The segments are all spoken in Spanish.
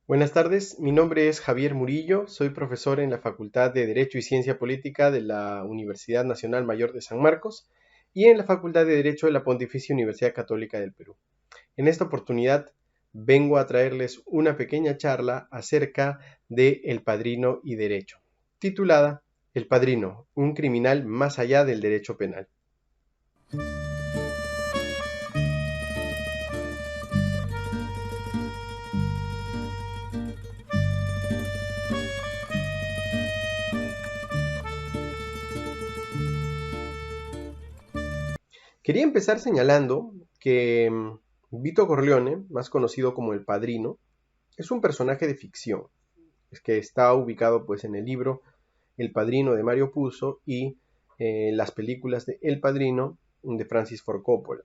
Buenas tardes, mi nombre es Javier Murillo, soy profesor en la Facultad de Derecho y Ciencia Política de la Universidad Nacional Mayor de San Marcos y en la Facultad de Derecho de la Pontificia Universidad Católica del Perú. En esta oportunidad vengo a traerles una pequeña charla acerca de El Padrino y Derecho, titulada El Padrino, un criminal más allá del derecho penal. Quería empezar señalando que Vito Corleone, más conocido como El Padrino, es un personaje de ficción, es que está ubicado pues en el libro El Padrino de Mario Puzo y las películas de El Padrino de Francis Ford Coppola.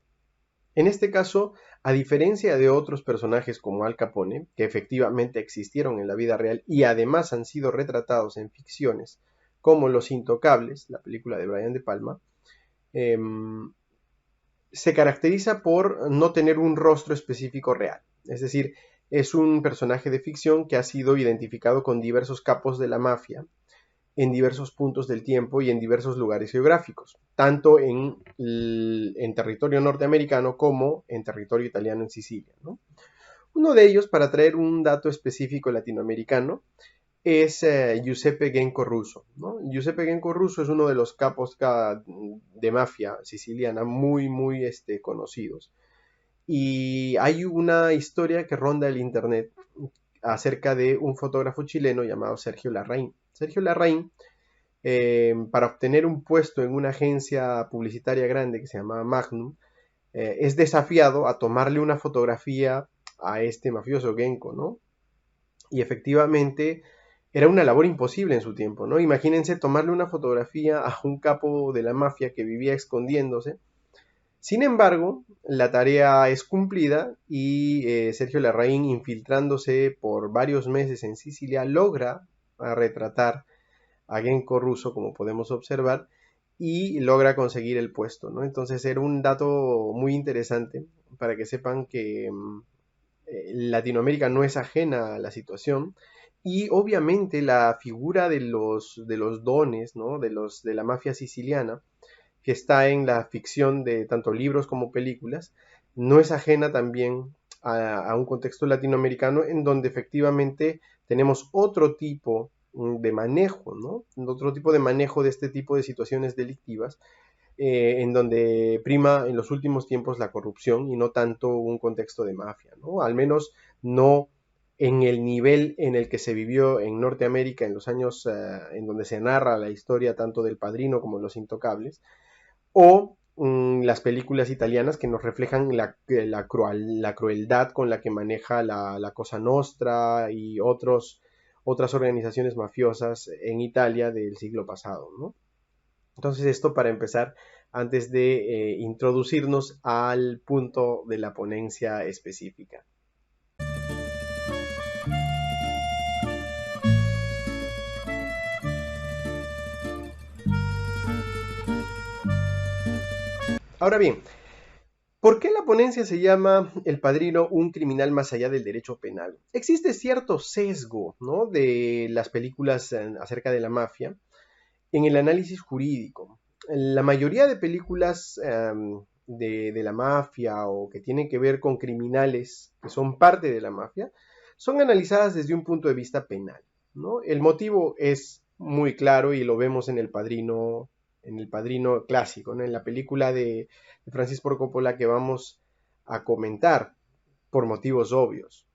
En este caso, a diferencia de otros personajes como Al Capone, que efectivamente existieron en la vida real y además han sido retratados en ficciones, como Los Intocables, la película de Brian De Palma, eh, se caracteriza por no tener un rostro específico real. Es decir, es un personaje de ficción que ha sido identificado con diversos capos de la mafia en diversos puntos del tiempo y en diversos lugares geográficos, tanto en territorio norteamericano como en territorio italiano en Sicilia, ¿no? Uno de ellos, para traer un dato específico latinoamericano, es Giuseppe Genco Russo, ¿no? Giuseppe Genco Russo es uno de los capos de mafia siciliana muy conocidos. Y hay una historia que ronda el internet acerca de un fotógrafo chileno llamado Sergio Larraín. Sergio Larraín, para obtener un puesto en una agencia publicitaria grande que se llama Magnum, es desafiado a tomarle una fotografía a este mafioso Genco, ¿no? Y efectivamente era una labor imposible en su tiempo, ¿no? Imagínense tomarle una fotografía a un capo de la mafia que vivía escondiéndose. Sin embargo, la tarea es cumplida y Sergio Larraín, infiltrándose por varios meses en Sicilia, logra retratar a Genco Russo, como podemos observar, y logra conseguir el puesto, ¿no? Entonces era un dato muy interesante para que sepan que Latinoamérica no es ajena a la situación y obviamente la figura de los dones, ¿no? de la mafia siciliana, que está en la ficción de tanto libros como películas, no es ajena también a un contexto latinoamericano en donde efectivamente tenemos otro tipo de manejo, ¿no? Otro tipo de manejo de este tipo de situaciones delictivas, en donde prima en los últimos tiempos la corrupción y no tanto un contexto de mafia, ¿no? Al menos no en el nivel en el que se vivió en Norteamérica en los años en donde se narra la historia tanto del Padrino como de Los Intocables, o las películas italianas que nos reflejan la crueldad con la que maneja la Cosa Nostra y otras organizaciones mafiosas en Italia del siglo pasado, ¿no? Entonces esto para empezar, antes de introducirnos al punto de la ponencia específica. Ahora bien, ¿por qué la ponencia se llama El Padrino, un criminal más allá del derecho penal? Existe cierto sesgo, ¿no? de las películas acerca de la mafia en el análisis jurídico. La mayoría de películas de la mafia o que tienen que ver con criminales que son parte de la mafia son analizadas desde un punto de vista penal, ¿no? El motivo es muy claro y lo vemos en el Padrino clásico, ¿no? En la película de Francis Ford Coppola que vamos a comentar por motivos obvios.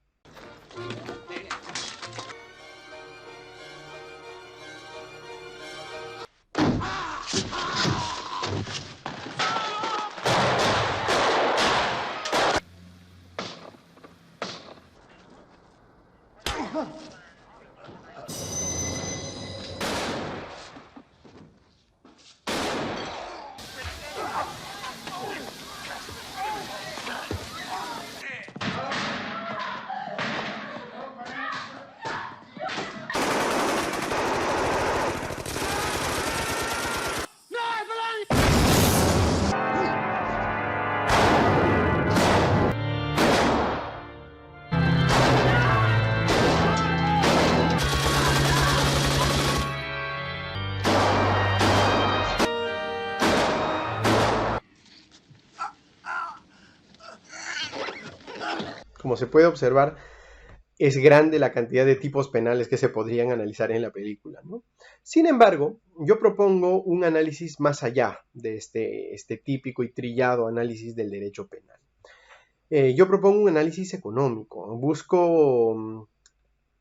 se puede observar, es grande la cantidad de tipos penales que se podrían analizar en la película, ¿no? Sin embargo, yo propongo un análisis más allá de este típico y trillado análisis del derecho penal. Yo propongo un análisis económico. Busco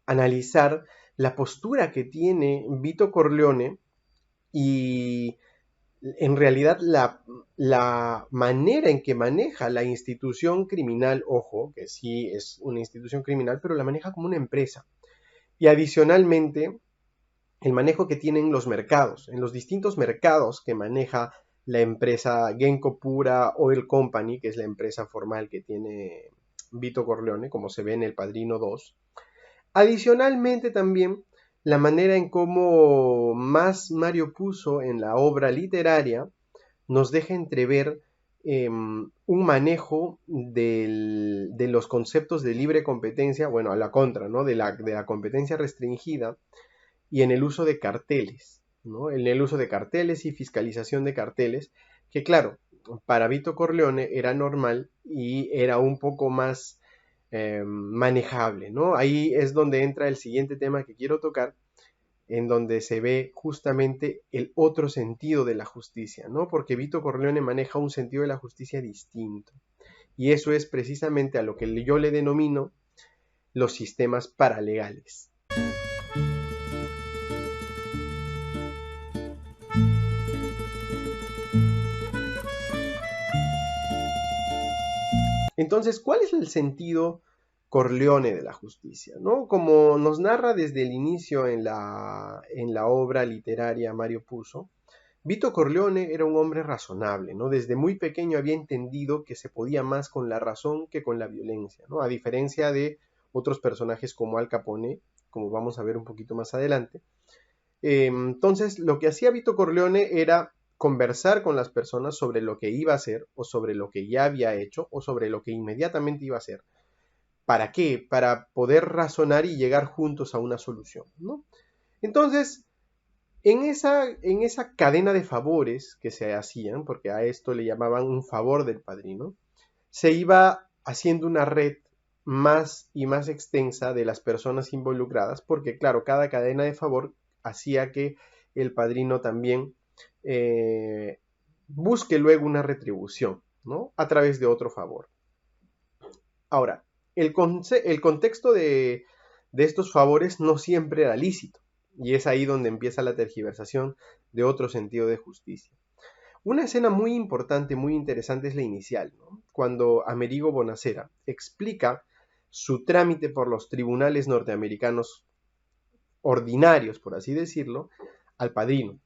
analizar la postura que tiene Vito Corleone y en realidad la manera en que maneja la institución criminal, ojo, que sí es una institución criminal, pero la maneja como una empresa. Y adicionalmente, el manejo que tienen los mercados, en los distintos mercados que maneja la empresa Genco Pura Oil Company, que es la empresa formal que tiene Vito Corleone, como se ve en El Padrino 2. Adicionalmente también la manera en cómo más Mario Puzo en la obra literaria nos deja entrever un manejo de los conceptos de libre competencia, bueno, a la contra, ¿no? De la competencia restringida y en el uso de carteles, ¿no? En el uso de carteles y fiscalización de carteles, que claro, para Vito Corleone era normal y era un poco más manejable, ¿no? Ahí es donde entra el siguiente tema que quiero tocar, en donde se ve justamente el otro sentido de la justicia, ¿no? Porque Vito Corleone maneja un sentido de la justicia distinto. Y eso es precisamente a lo que yo le denomino los sistemas paralegales. Entonces, ¿cuál es el sentido Corleone de la justicia, ¿no? Como nos narra desde el inicio en la obra literaria Mario Puzo, Vito Corleone era un hombre razonable, ¿no? Desde muy pequeño había entendido que se podía más con la razón que con la violencia, ¿no? A diferencia de otros personajes como Al Capone, como vamos a ver un poquito más adelante. Entonces, lo que hacía Vito Corleone era conversar con las personas sobre lo que iba a hacer, o sobre lo que ya había hecho, o sobre lo que inmediatamente iba a hacer. ¿Para qué? Para poder razonar y llegar juntos a una solución, ¿no? Entonces, en esa cadena de favores que se hacían, porque a esto le llamaban un favor del padrino, se iba haciendo una red más y más extensa de las personas involucradas, porque claro, cada cadena de favor hacía que el padrino también busque luego una retribución, ¿no? A través de otro favor. Ahora, el contexto de estos favores no siempre era lícito, y es ahí donde empieza la tergiversación de otro sentido de justicia. Una escena muy importante, muy interesante es la inicial, ¿no? Cuando Amerigo Bonasera explica su trámite por los tribunales norteamericanos ordinarios, por así decirlo, al padrino.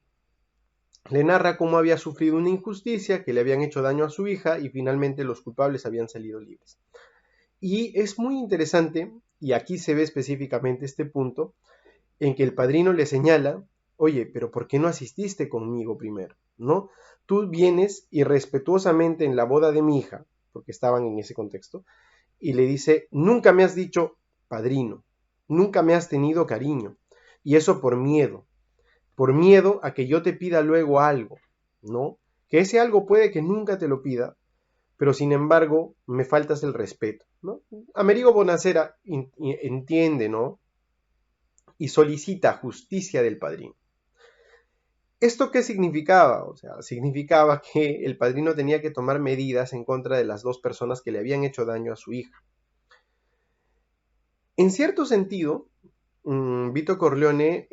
Le narra cómo había sufrido una injusticia, que le habían hecho daño a su hija y finalmente los culpables habían salido libres. Y es muy interesante, y aquí se ve específicamente este punto, en que el padrino le señala, oye, pero ¿por qué no asististe conmigo primero? ¿No? Tú vienes irrespetuosamente en la boda de mi hija, porque estaban en ese contexto, y le dice, nunca me has dicho padrino, nunca me has tenido cariño, y eso por miedo a que yo te pida luego algo, ¿no? Que ese algo puede que nunca te lo pida, pero sin embargo me faltas el respeto, ¿no? Amerigo Bonasera entiende, ¿no? Y solicita justicia del padrino. ¿Esto qué significaba? O sea, significaba que el padrino tenía que tomar medidas en contra de las dos personas que le habían hecho daño a su hija. En cierto sentido, Vito Corleone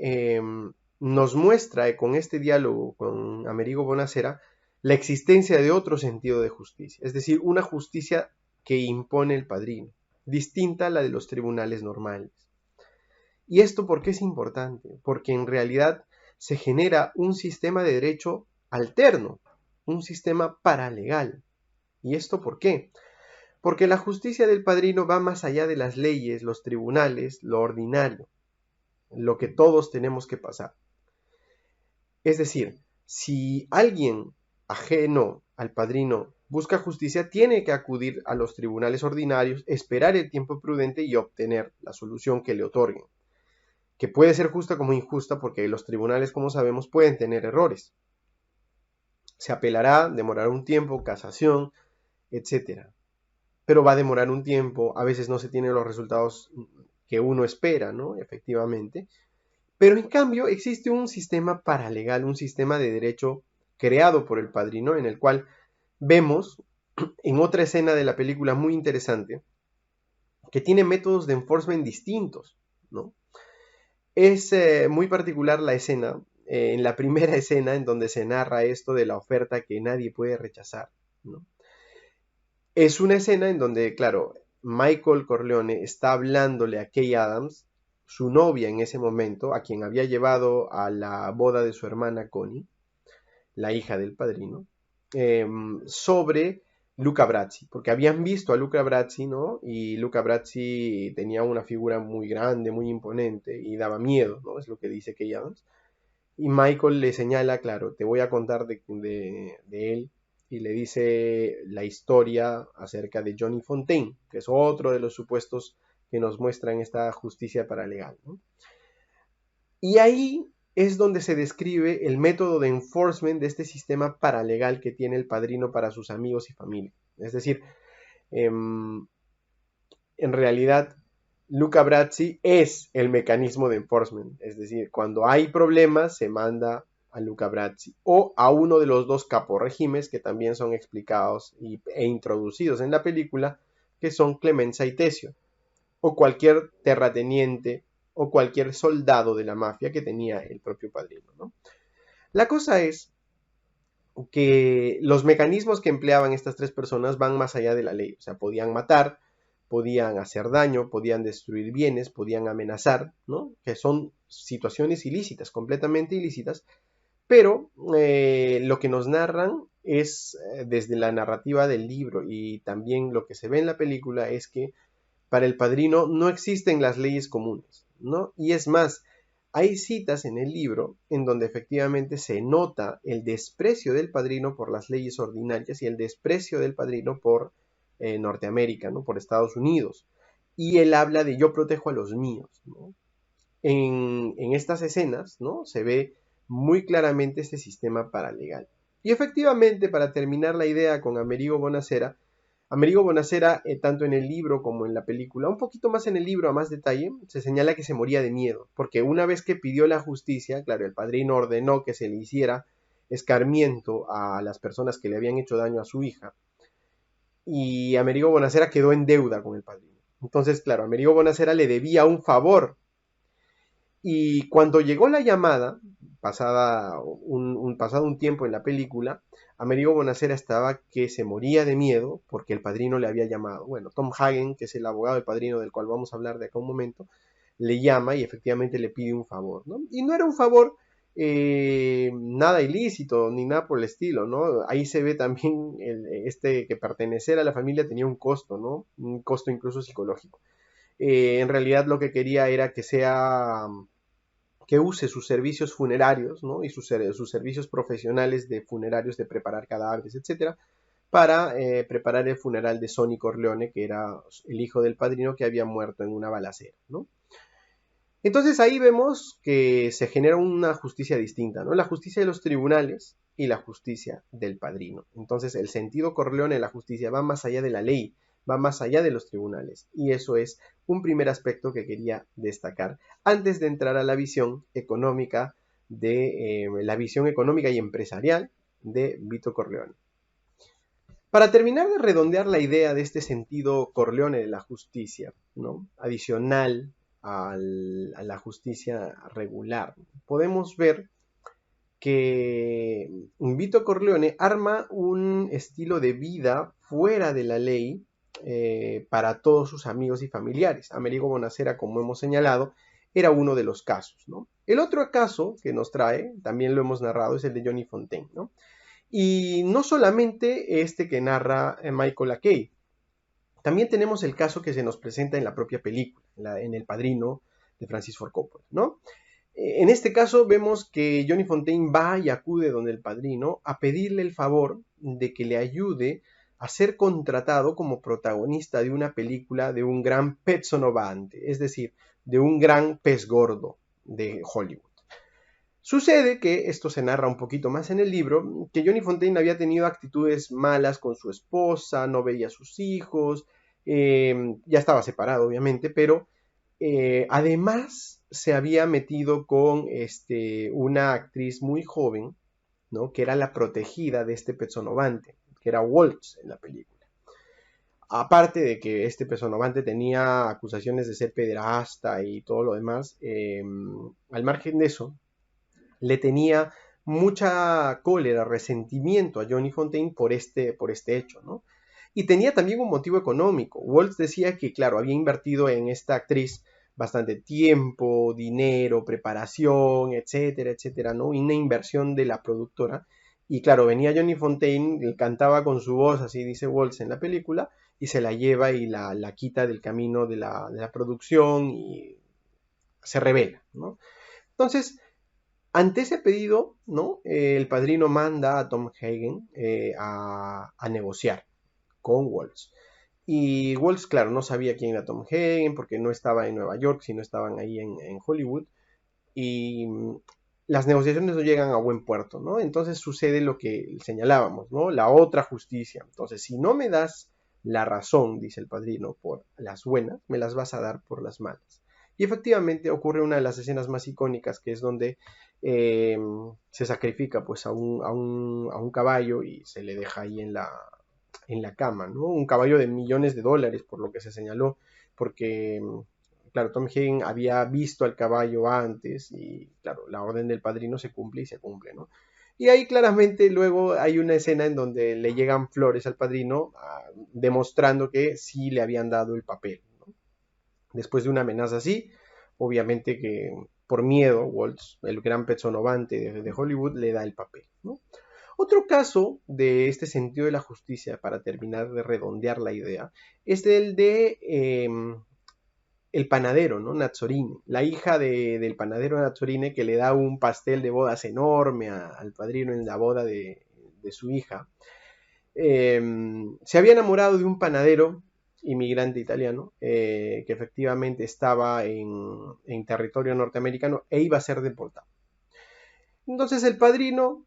nos muestra con este diálogo con Amerigo Bonasera la existencia de otro sentido de justicia, es decir, una justicia que impone el padrino, distinta a la de los tribunales normales. ¿Y esto por qué es importante? Porque en realidad se genera un sistema de derecho alterno, un sistema paralegal. ¿Y esto por qué? Porque la justicia del padrino va más allá de las leyes, los tribunales, lo ordinario, lo que todos tenemos que pasar. Es decir, si alguien ajeno al padrino busca justicia, tiene que acudir a los tribunales ordinarios, esperar el tiempo prudente y obtener la solución que le otorguen, que puede ser justa como injusta, porque los tribunales, como sabemos, pueden tener errores. Se apelará, demorará un tiempo, casación, etc. pero va a demorar un tiempo, a veces no se tienen los resultados que uno espera, ¿no? Efectivamente. Pero en cambio existe un sistema paralegal, un sistema de derecho creado por el padrino, en el cual vemos en otra escena de la película muy interesante, que tiene métodos de enforcement distintos, ¿no? Es muy particular la escena, en la primera escena en donde se narra esto de la oferta que nadie puede rechazar, ¿no? Es una escena en donde, claro, Michael Corleone está hablándole a Kay Adams, su novia en ese momento, a quien había llevado a la boda de su hermana Connie, la hija del padrino, sobre Luca Brasi, porque habían visto a Luca Brasi, ¿no? Y Luca Brasi tenía una figura muy grande, muy imponente y daba miedo, ¿no? Es lo que dice Kay Adams. Y Michael le señala, claro, te voy a contar de él, y le dice la historia acerca de Johnny Fontaine, que es otro de los supuestos que nos muestran esta justicia paralegal, ¿no? Y ahí es donde se describe el método de enforcement de este sistema paralegal que tiene el padrino para sus amigos y familia. Es decir, en realidad Luca Brasi es el mecanismo de enforcement. Es decir, cuando hay problemas se manda a Luca Brasi o a uno de los dos caporregímenes que también son explicados e introducidos en la película, que son Clemenza y Tesio, o cualquier terrateniente o cualquier soldado de la mafia que tenía el propio padrino, ¿no? La cosa es que los mecanismos que empleaban estas tres personas van más allá de la ley, o sea, podían matar, podían hacer daño, podían destruir bienes, podían amenazar, ¿no? Que son situaciones ilícitas, completamente ilícitas, pero lo que nos narran es, desde la narrativa del libro y también lo que se ve en la película, es que para el padrino no existen las leyes comunes, ¿no? Y es más, hay citas en el libro en donde efectivamente se nota el desprecio del padrino por las leyes ordinarias y el desprecio del padrino por Norteamérica, ¿no? Por Estados Unidos. Y él habla de yo protejo a los míos, ¿no? En estas escenas, ¿no? Se ve muy claramente este sistema paralegal. Y efectivamente, para terminar la idea con Amerigo Bonasera, tanto en el libro como en la película, un poquito más en el libro a más detalle, se señala que se moría de miedo, porque una vez que pidió la justicia, claro, el padrino ordenó que se le hiciera escarmiento a las personas que le habían hecho daño a su hija, y Amerigo Bonasera quedó en deuda con el padrino. Entonces, claro, Amerigo Bonasera le debía un favor, y cuando llegó la llamada, pasado un tiempo en la película, Amerigo Bonasera estaba que se moría de miedo porque el padrino le había llamado. Bueno, Tom Hagen, que es el abogado del padrino del cual vamos a hablar de acá un momento, le llama y efectivamente le pide un favor, ¿no? Y no era un favor nada ilícito ni nada por el estilo, ¿no? Ahí se ve también que pertenecer a la familia tenía un costo, ¿no? Un costo incluso psicológico. En realidad lo que quería era que use sus servicios funerarios, ¿no? Y sus servicios profesionales de funerarios, de preparar cadáveres, etcétera, para preparar el funeral de Sonny Corleone, que era el hijo del padrino que había muerto en una balacera, ¿no? Entonces ahí vemos que se genera una justicia distinta, ¿no? La justicia de los tribunales y la justicia del padrino. Entonces el sentido Corleone de la justicia va más allá de la ley, va más allá de los tribunales. Y eso es un primer aspecto que quería destacar antes de entrar a la visión económica la visión económica y empresarial de Vito Corleone. Para terminar de redondear la idea de este sentido Corleone de la justicia, ¿no? Adicional a la justicia regular, podemos ver que Vito Corleone arma un estilo de vida fuera de la ley para todos sus amigos y familiares. Amerigo Bonasera, como hemos señalado, era uno de los casos, ¿no? El otro caso que nos trae, también lo hemos narrado, es el de Johnny Fontaine, ¿no? Y no solamente este que narra Michael Akey, también tenemos el caso que se nos presenta en la propia película, en El Padrino de Francis Ford Coppola, ¿no? En este caso vemos que Johnny Fontaine va y acude donde el padrino a pedirle el favor de que le ayude a ser contratado como protagonista de una película de un gran pezzo novante, es decir, de un gran pez gordo de Hollywood. Sucede que, esto se narra un poquito más en el libro, que Johnny Fontaine había tenido actitudes malas con su esposa, no veía a sus hijos, Ya estaba separado, obviamente, pero además se había metido con una actriz muy joven, ¿no? Que era la protegida de este Pezzonovante, que era Waltz en la película. Aparte de que este Pezzonovante tenía acusaciones de ser pederasta y todo lo demás, al margen de eso, le tenía mucha cólera, resentimiento a Johnny Fontaine por este hecho, ¿no? Y tenía también un motivo económico. Waltz decía que, claro, había invertido en esta actriz bastante tiempo, dinero, preparación, etcétera, etcétera, ¿no? Y una inversión de la productora. Y claro, venía Johnny Fontaine, cantaba con su voz, así dice Waltz en la película, y se la lleva y la quita del camino de la producción y se revela, ¿no? Entonces, ante ese pedido, ¿no? El padrino manda a Tom Hagen a negociar con Waltz. Y Waltz, claro, no sabía quién era Tom Hagen porque no estaba en Nueva York, sino estaban ahí en Hollywood. Y las negociaciones no llegan a buen puerto, ¿no? Entonces sucede lo que señalábamos, ¿no? La otra justicia. Entonces, si no me das la razón, dice el padrino, por las buenas, me las vas a dar por las malas. Y efectivamente ocurre una de las escenas más icónicas, que es donde se sacrifica pues a un caballo y se le deja ahí en la cama, ¿no? Un caballo de millones de dólares, por lo que se señaló, porque, claro, Tom Hagen había visto al caballo antes y, claro, la orden del padrino se cumple y se cumple, ¿no? Y ahí claramente luego hay una escena en donde le llegan flores al padrino, demostrando que sí le habían dado el papel, ¿no? Después de una amenaza así, obviamente que por miedo, Waltz, el gran Pezzonovante de Hollywood, le da el papel, ¿no? Otro caso de este sentido de la justicia, para terminar de redondear la idea, es el de el panadero, ¿no? Nazzorini, la hija del panadero Nazzorini, que le da un pastel de bodas enorme al padrino en la boda de su hija. Se había enamorado de un panadero inmigrante italiano que efectivamente estaba en territorio norteamericano e iba a ser deportado. Entonces el padrino,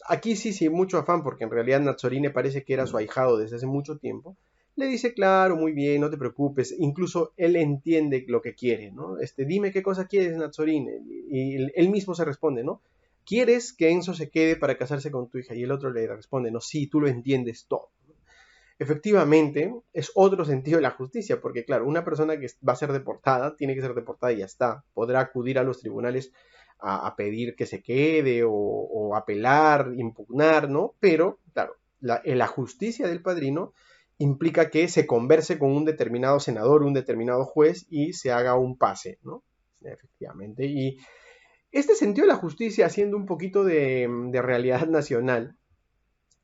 aquí sí, sin mucho afán, porque en realidad Nazzorini parece que era su ahijado desde hace mucho tiempo, le dice, claro, muy bien, no te preocupes, incluso él entiende lo que quiere, ¿no? Dime qué cosa quieres, Nazzorini, y él mismo se responde, ¿no? ¿Quieres que Enzo se quede para casarse con tu hija? Y el otro le responde, no, sí, tú lo entiendes todo. Efectivamente, es otro sentido de la justicia, porque claro, una persona que va a ser deportada, tiene que ser deportada y ya está, podrá acudir a los tribunales a pedir que se quede o apelar, impugnar, ¿no? Pero, claro, la justicia del padrino implica que se converse con un determinado senador, un determinado juez y se haga un pase, ¿no? Efectivamente. Y este sentido de la justicia, haciendo un poquito de realidad nacional,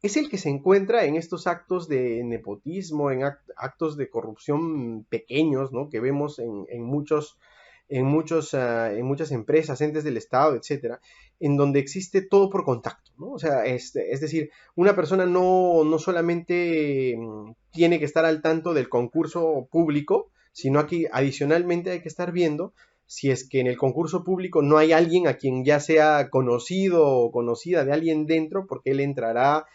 es el que se encuentra en estos actos de nepotismo, en actos de corrupción pequeños, ¿no? Que vemos en muchas empresas, entes del Estado, etcétera, en donde existe todo por contacto, ¿no? O sea, es decir, una persona no solamente tiene que estar al tanto del concurso público, sino aquí adicionalmente hay que estar viendo si es que en el concurso público no hay alguien a quien ya sea conocido o conocida de alguien dentro, porque él entrará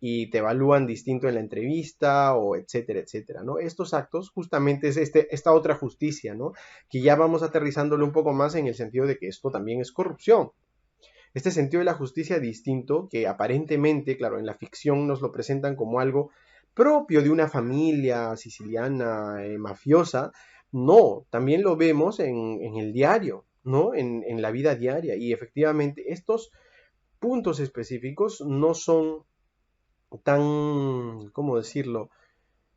y te evalúan distinto en la entrevista o etcétera, etcétera, ¿no? Estos actos justamente es esta otra justicia, ¿no? Que ya vamos aterrizándolo un poco más en el sentido de que esto también es corrupción. Este sentido de la justicia distinto que aparentemente, claro, en la ficción nos lo presentan como algo propio de una familia siciliana mafiosa, no, también lo vemos en el diario, ¿no? En la vida diaria y efectivamente estos puntos específicos no son tan, ¿cómo decirlo?,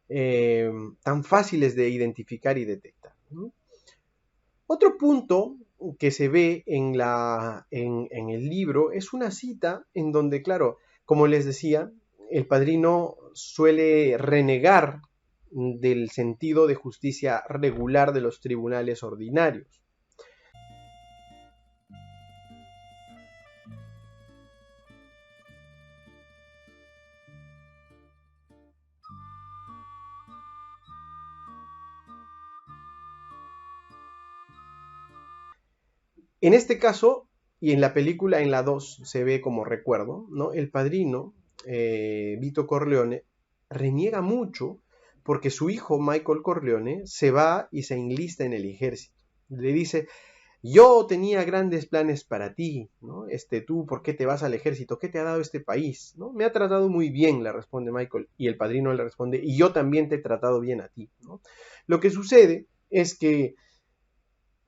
tan fáciles de identificar y detectar, ¿no? Otro punto que se ve en el libro es una cita en donde, claro, como les decía, el padrino suele renegar del sentido de justicia regular de los tribunales ordinarios. En este caso, y en la película, en la 2 se ve como recuerdo, ¿no? El padrino, Vito Corleone, reniega mucho porque su hijo Michael Corleone se va y se enlista en el ejército. Le dice: yo tenía grandes planes para ti, ¿no? Tú, ¿por qué te vas al ejército? ¿Qué te ha dado este país? ¿No? Me ha tratado muy bien, le responde Michael, y el padrino le responde: y yo también te he tratado bien a ti, ¿no? Lo que sucede es que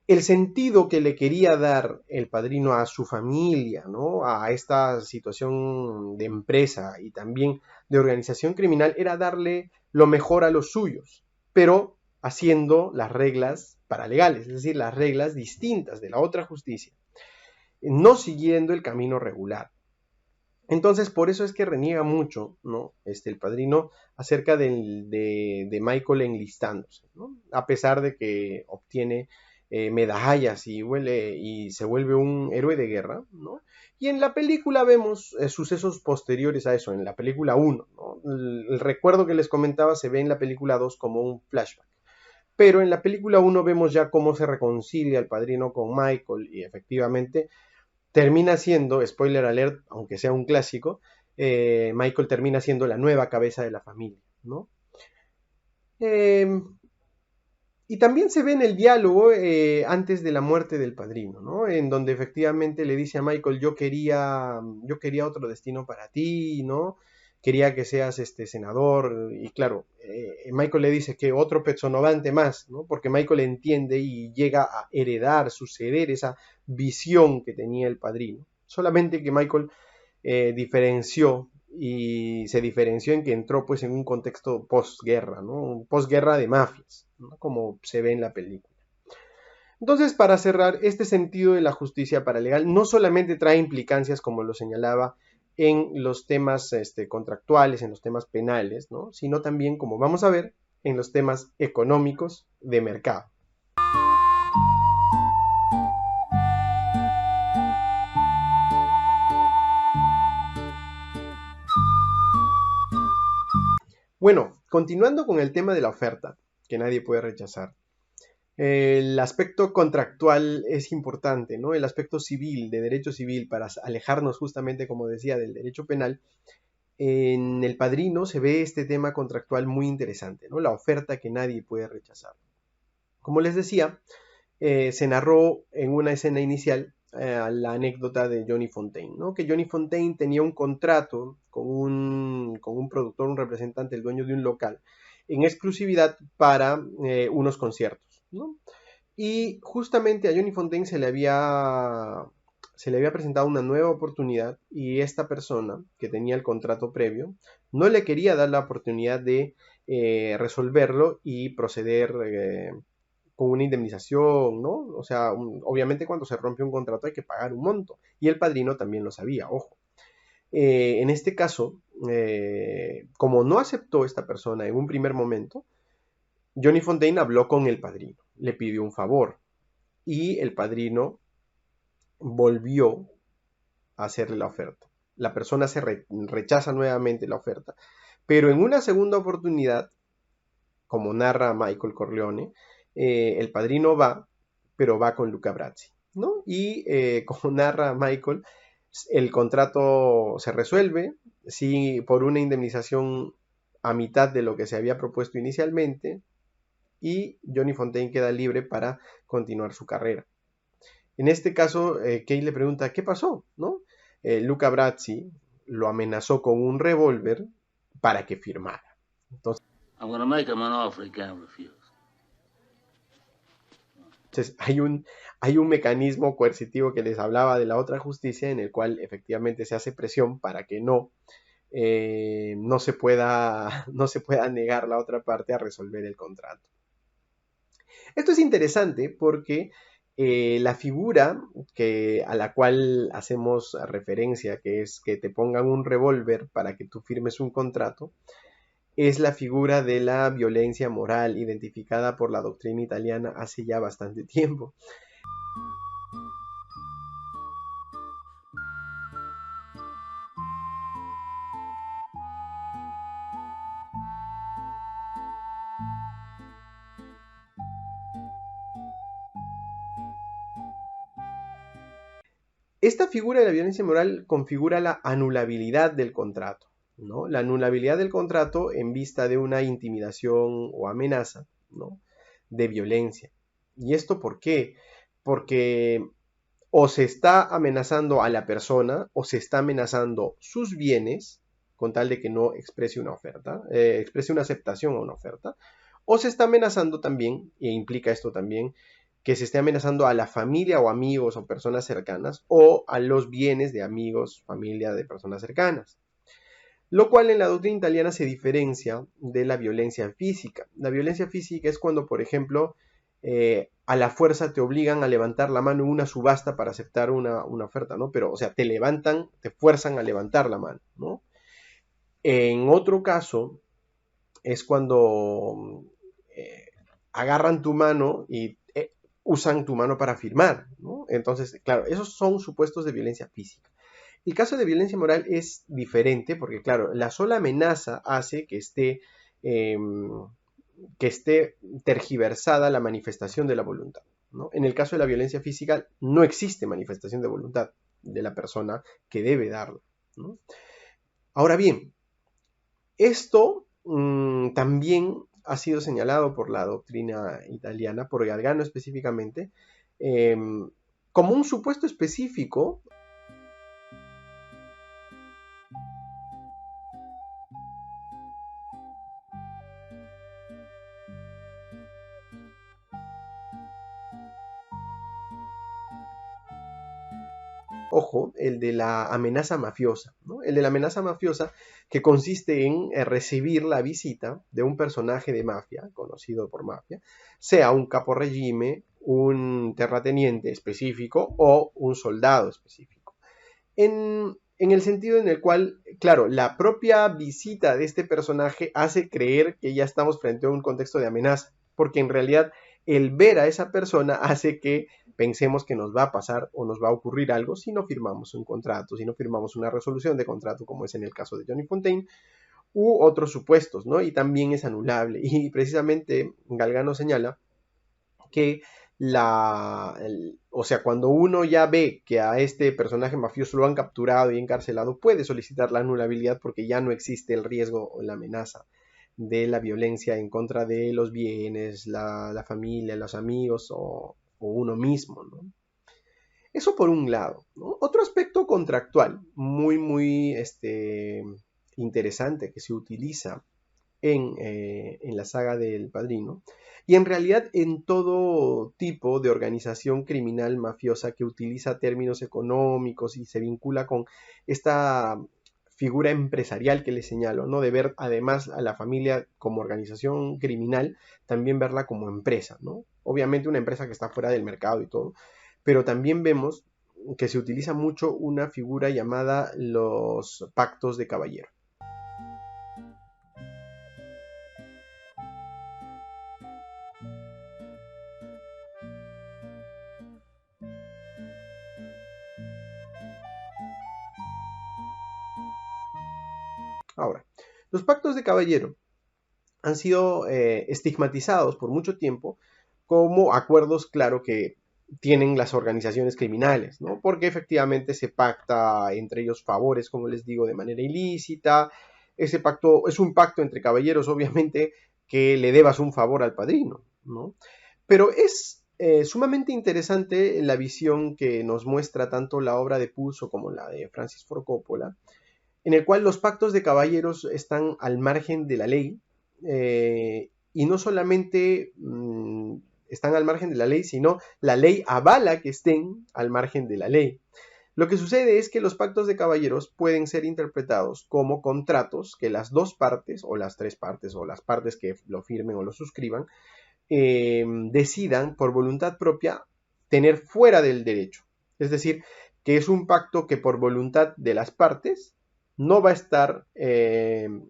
el sentido que le quería dar el padrino a su familia, ¿no? A esta situación de empresa y también de organización criminal, era darle lo mejor a los suyos, pero haciendo las reglas paralegales, es decir, las reglas distintas de la otra justicia, no siguiendo el camino regular. Entonces, por eso es que reniega mucho, ¿no? El padrino acerca de Michael enlistándose, ¿no? A pesar de que obtiene medallas y se vuelve un héroe de guerra, ¿no? Y en la película vemos sucesos posteriores a eso, en la película 1, ¿no? El recuerdo que les comentaba se ve en la película 2 como un flashback. Pero en la película 1 vemos ya cómo se reconcilia el padrino con Michael y efectivamente termina siendo, spoiler alert, aunque sea un clásico, Michael termina siendo la nueva cabeza de la familia, ¿no? Eh, y también se ve en el diálogo antes de la muerte del padrino, ¿no? En donde efectivamente le dice a Michael: yo quería otro destino para ti, ¿no? Quería que seas senador. Y claro, Michael le dice que otro pezzonovante más, ¿no? Porque Michael entiende y llega a heredar, suceder esa visión que tenía el padrino. Solamente que Michael diferenció y se diferenció en que entró pues en un contexto posguerra, ¿no? Un posguerra de mafias, ¿no? Como se ve en la película. Entonces, para cerrar, este sentido de la justicia paralegal no solamente trae implicancias, como lo señalaba, en los temas contractuales, en los temas penales, ¿no? Sino también, como vamos a ver, en los temas económicos de mercado. Bueno, continuando con el tema de la oferta, que nadie puede rechazar. El aspecto contractual es importante, ¿no? El aspecto civil, de derecho civil, para alejarnos justamente, como decía, del derecho penal. En El Padrino se ve este tema contractual muy interesante, ¿no? La oferta que nadie puede rechazar. Como les decía, se narró en una escena inicial la anécdota de Johnny Fontaine, ¿no? Que Johnny Fontaine tenía un contrato con un productor, un representante, el dueño de un local, en exclusividad para unos conciertos, ¿no? Y justamente a Johnny Fontaine se le había presentado una nueva oportunidad y esta persona que tenía el contrato previo no le quería dar la oportunidad de resolverlo y proceder con una indemnización, ¿no? O sea, obviamente cuando se rompe un contrato hay que pagar un monto y el padrino también lo sabía, ojo. En este caso, como no aceptó esta persona en un primer momento, Johnny Fontaine habló con el padrino, le pidió un favor y el padrino volvió a hacerle la oferta. La persona rechaza nuevamente la oferta, pero en una segunda oportunidad, como narra Michael Corleone, el padrino va, pero va con Luca Brasi, ¿no? Y como narra Michael, el contrato se resuelve, sí, por una indemnización a mitad de lo que se había propuesto inicialmente, y Johnny Fontaine queda libre para continuar su carrera. En este caso, Kay le pregunta: ¿qué pasó? ¿No? Luca Brasi lo amenazó con un revólver para que firmara. Entonces, I'm gonna make him an offer he can't refuse. hay un mecanismo coercitivo que les hablaba de la otra justicia en el cual efectivamente se hace presión para que no se pueda negar la otra parte a resolver el contrato. Esto es interesante porque la figura a la cual hacemos referencia, que es que te pongan un revólver para que tú firmes un contrato, es la figura de la violencia moral identificada por la doctrina italiana hace ya bastante tiempo. Esta figura de la violencia moral configura la anulabilidad del contrato, ¿no? La anulabilidad del contrato en vista de una intimidación o amenaza, ¿no? De violencia. ¿Y esto por qué? Porque o se está amenazando a la persona o se está amenazando sus bienes con tal de que no exprese una oferta, exprese una aceptación a una oferta, o se está amenazando también, e implica esto también, que se esté amenazando a la familia o amigos o personas cercanas o a los bienes de amigos, familia de personas cercanas. Lo cual en la doctrina italiana se diferencia de la violencia física. La violencia física es cuando, por ejemplo, a la fuerza te obligan a levantar la mano en una subasta para aceptar una oferta, ¿no? Pero, o sea, te levantan, te fuerzan a levantar la mano, ¿no? En otro caso, es cuando agarran tu mano y usan tu mano para firmar, ¿no? Entonces, claro, esos son supuestos de violencia física. El caso de violencia moral es diferente porque, claro, la sola amenaza hace eh, que esté tergiversada la manifestación de la voluntad, ¿no? En el caso de la violencia física no existe manifestación de voluntad de la persona que debe darla, ¿no? Ahora bien, esto también ha sido señalado por la doctrina italiana, por Galgano específicamente, eh, como un supuesto específico. Ojo, el de la amenaza mafiosa, ¿no? El de la amenaza mafiosa que consiste en recibir la visita de un personaje de mafia, conocido por mafia, sea un capo regime, un terrateniente específico o un soldado específico. En el sentido en el cual, claro, la propia visita de este personaje hace creer que ya estamos frente a un contexto de amenaza, porque en realidad el ver a esa persona hace que pensemos que nos va a pasar o nos va a ocurrir algo si no firmamos un contrato, si no firmamos una resolución de contrato, como es en el caso de Johnny Fontaine, u otros supuestos, ¿no? Y también es anulable. Y precisamente Galgano señala que o sea, cuando uno ya ve que a este personaje mafioso lo han capturado y encarcelado, puede solicitar la anulabilidad porque ya no existe el riesgo o la amenaza de la violencia en contra de los bienes, la familia, los amigos o uno mismo, ¿no? Eso por un lado, ¿no? Otro aspecto contractual muy interesante que se utiliza en la saga del Padrino y en realidad en todo tipo de organización criminal mafiosa que utiliza términos económicos y se vincula con esta figura empresarial que les señalo, ¿no? De ver además a la familia como organización criminal, también verla como empresa, ¿no? Obviamente una empresa que está fuera del mercado y todo, pero también vemos que se utiliza mucho una figura llamada los pactos de caballero. Ahora, los pactos de caballero han sido estigmatizados por mucho tiempo como acuerdos, claro, que tienen las organizaciones criminales, ¿no? Porque efectivamente se pacta entre ellos favores, como les digo, de manera ilícita. Ese pacto es un pacto entre caballeros, obviamente, que le debas un favor al padrino, ¿no? Pero es sumamente interesante la visión que nos muestra tanto la obra de Puzo como la de Francis Ford Coppola, en el cual los pactos de caballeros están al margen de la ley, y no solamente están al margen de la ley, sino la ley avala que estén al margen de la ley. Lo que sucede es que los pactos de caballeros pueden ser interpretados como contratos que las dos partes, o las tres partes, o las partes que lo firmen o lo suscriban, decidan por voluntad propia tener fuera del derecho. Es decir, que es un pacto que por voluntad de las partes no va a estar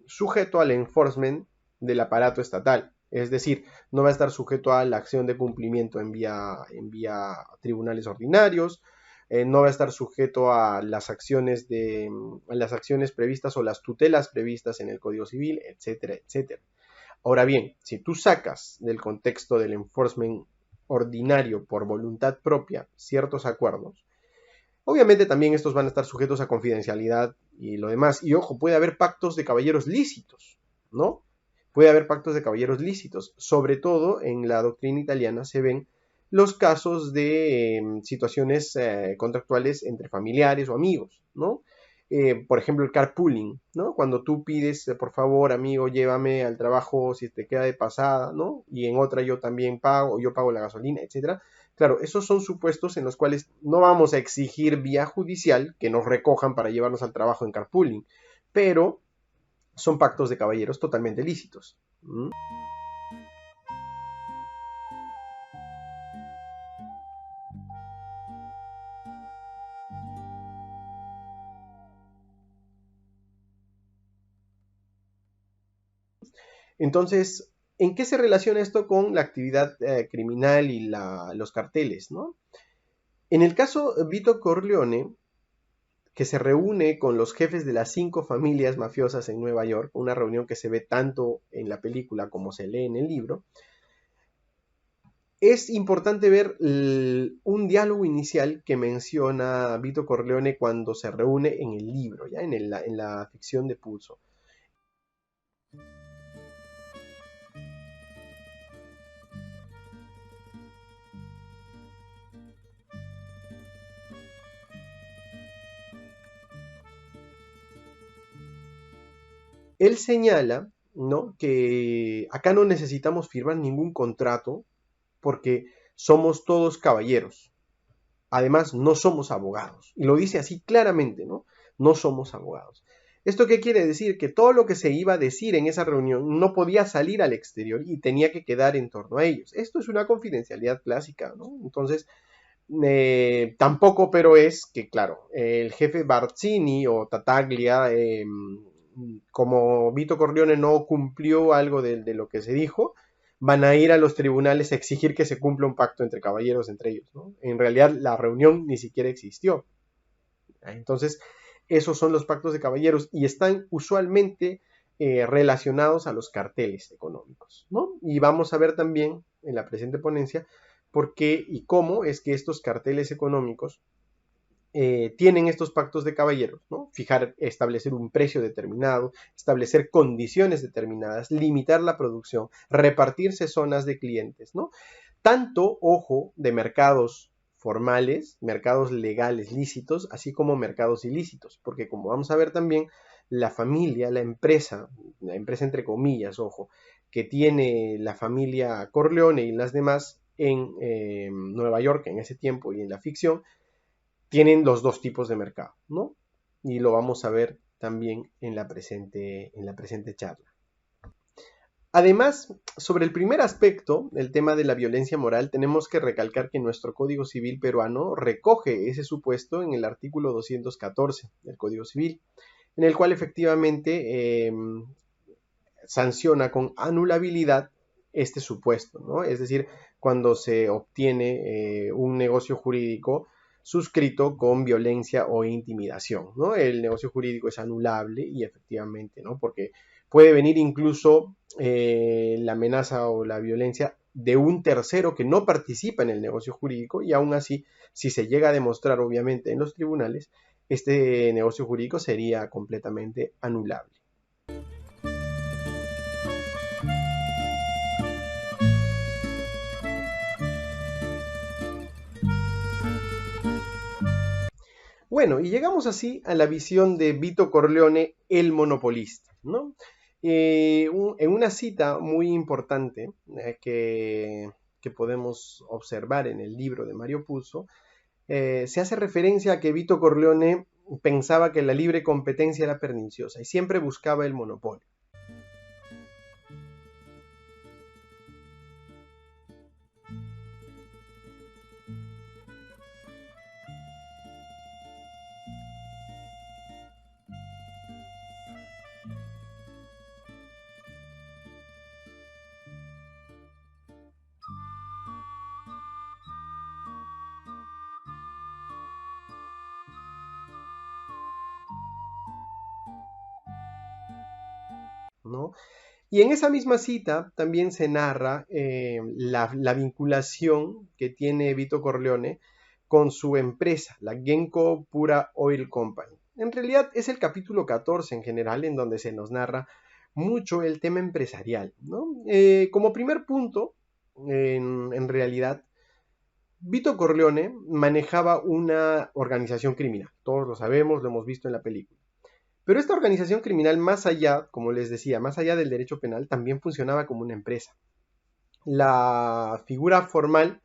sujeto al enforcement del aparato estatal. Es decir, no va a estar sujeto a la acción de cumplimiento en vía tribunales ordinarios, no va a estar sujeto a las acciones previstas o las tutelas previstas en el Código Civil, etcétera, etcétera. Ahora bien, si tú sacas del contexto del enforcement ordinario por voluntad propia ciertos acuerdos, Obviamente también estos van a estar sujetos a confidencialidad y lo demás. Y ojo, puede haber pactos de caballeros lícitos, ¿no? Puede haber pactos de caballeros lícitos. Sobre todo en la doctrina italiana se ven los casos de situaciones contractuales entre familiares o amigos, ¿no? Por ejemplo, el carpooling, ¿no? Cuando tú pides, por favor, amigo, llévame al trabajo si te queda de pasada, ¿no? Y en otra yo también pago, yo pago la gasolina, etcétera. Claro, esos son supuestos en los cuales no vamos a exigir vía judicial que nos recojan para llevarnos al trabajo en carpooling, pero son pactos de caballeros totalmente lícitos. ¿Mm? Entonces, ¿en qué se relaciona esto con la actividad criminal y los carteles, ¿no? En el caso Vito Corleone, que se reúne con los jefes de las 5 familias mafiosas en Nueva York, una reunión que se ve tanto en la película como se lee en el libro, es importante ver un diálogo inicial que menciona Vito Corleone cuando se reúne en el libro, ¿ya? En la ficción de Puzo. Él señala, ¿no?, que acá no necesitamos firmar ningún contrato porque somos todos caballeros. Además, no somos abogados. Y lo dice así claramente, ¿no? No somos abogados. ¿Esto qué quiere decir? Que todo lo que se iba a decir en esa reunión no podía salir al exterior y tenía que quedar en torno a ellos. Esto es una confidencialidad clásica, ¿no? Entonces, tampoco, pero es que, claro, el jefe Barzini o Tataglia, como Vito Corleone no cumplió algo de lo que se dijo, van a ir a los tribunales a exigir que se cumpla un pacto entre caballeros entre ellos, ¿no? En realidad la reunión ni siquiera existió. Entonces, esos son los pactos de caballeros y están usualmente relacionados a los carteles económicos, ¿no? Y vamos a ver también en la presente ponencia por qué y cómo es que estos carteles económicos tienen estos pactos de caballeros, ¿no? Establecer un precio determinado, establecer condiciones determinadas, limitar la producción, repartirse zonas de clientes, ¿no? Tanto, ojo, de mercados formales, mercados legales lícitos, así como mercados ilícitos, porque como vamos a ver también, la familia, la empresa entre comillas, ojo, que tiene la familia Corleone y las demás en Nueva York en ese tiempo y en la ficción, tienen los dos tipos de mercado, ¿no? Y lo vamos a ver también en la presente charla. Además, sobre el primer aspecto, el tema de la violencia moral, tenemos que recalcar que nuestro Código Civil peruano recoge ese supuesto en el artículo 214 del Código Civil, en el cual efectivamente sanciona con anulabilidad este supuesto, ¿no? Es decir, cuando se obtiene un negocio jurídico suscrito con violencia o intimidación, ¿no? El negocio jurídico es anulable y efectivamente, ¿no? Porque puede venir incluso la amenaza o la violencia de un tercero que no participa en el negocio jurídico y aún así, si se llega a demostrar obviamente en los tribunales, este negocio jurídico sería completamente anulable. Bueno, y llegamos así a la visión de Vito Corleone, el monopolista, ¿no? En una cita muy importante que podemos observar en el libro de Mario Puzo, se hace referencia a que Vito Corleone pensaba que la libre competencia era perniciosa y siempre buscaba el monopolio. ¿No? Y en esa misma cita también se narra la vinculación que tiene Vito Corleone con su empresa, la Genco Pura Oil Company. En realidad es el capítulo 14 en general en donde se nos narra mucho el tema empresarial, ¿no? Como primer punto, en realidad, Vito Corleone manejaba una organización criminal. Todos lo sabemos, lo hemos visto en la película. Pero esta organización criminal, más allá, como les decía, más allá del derecho penal, también funcionaba como una empresa. La figura formal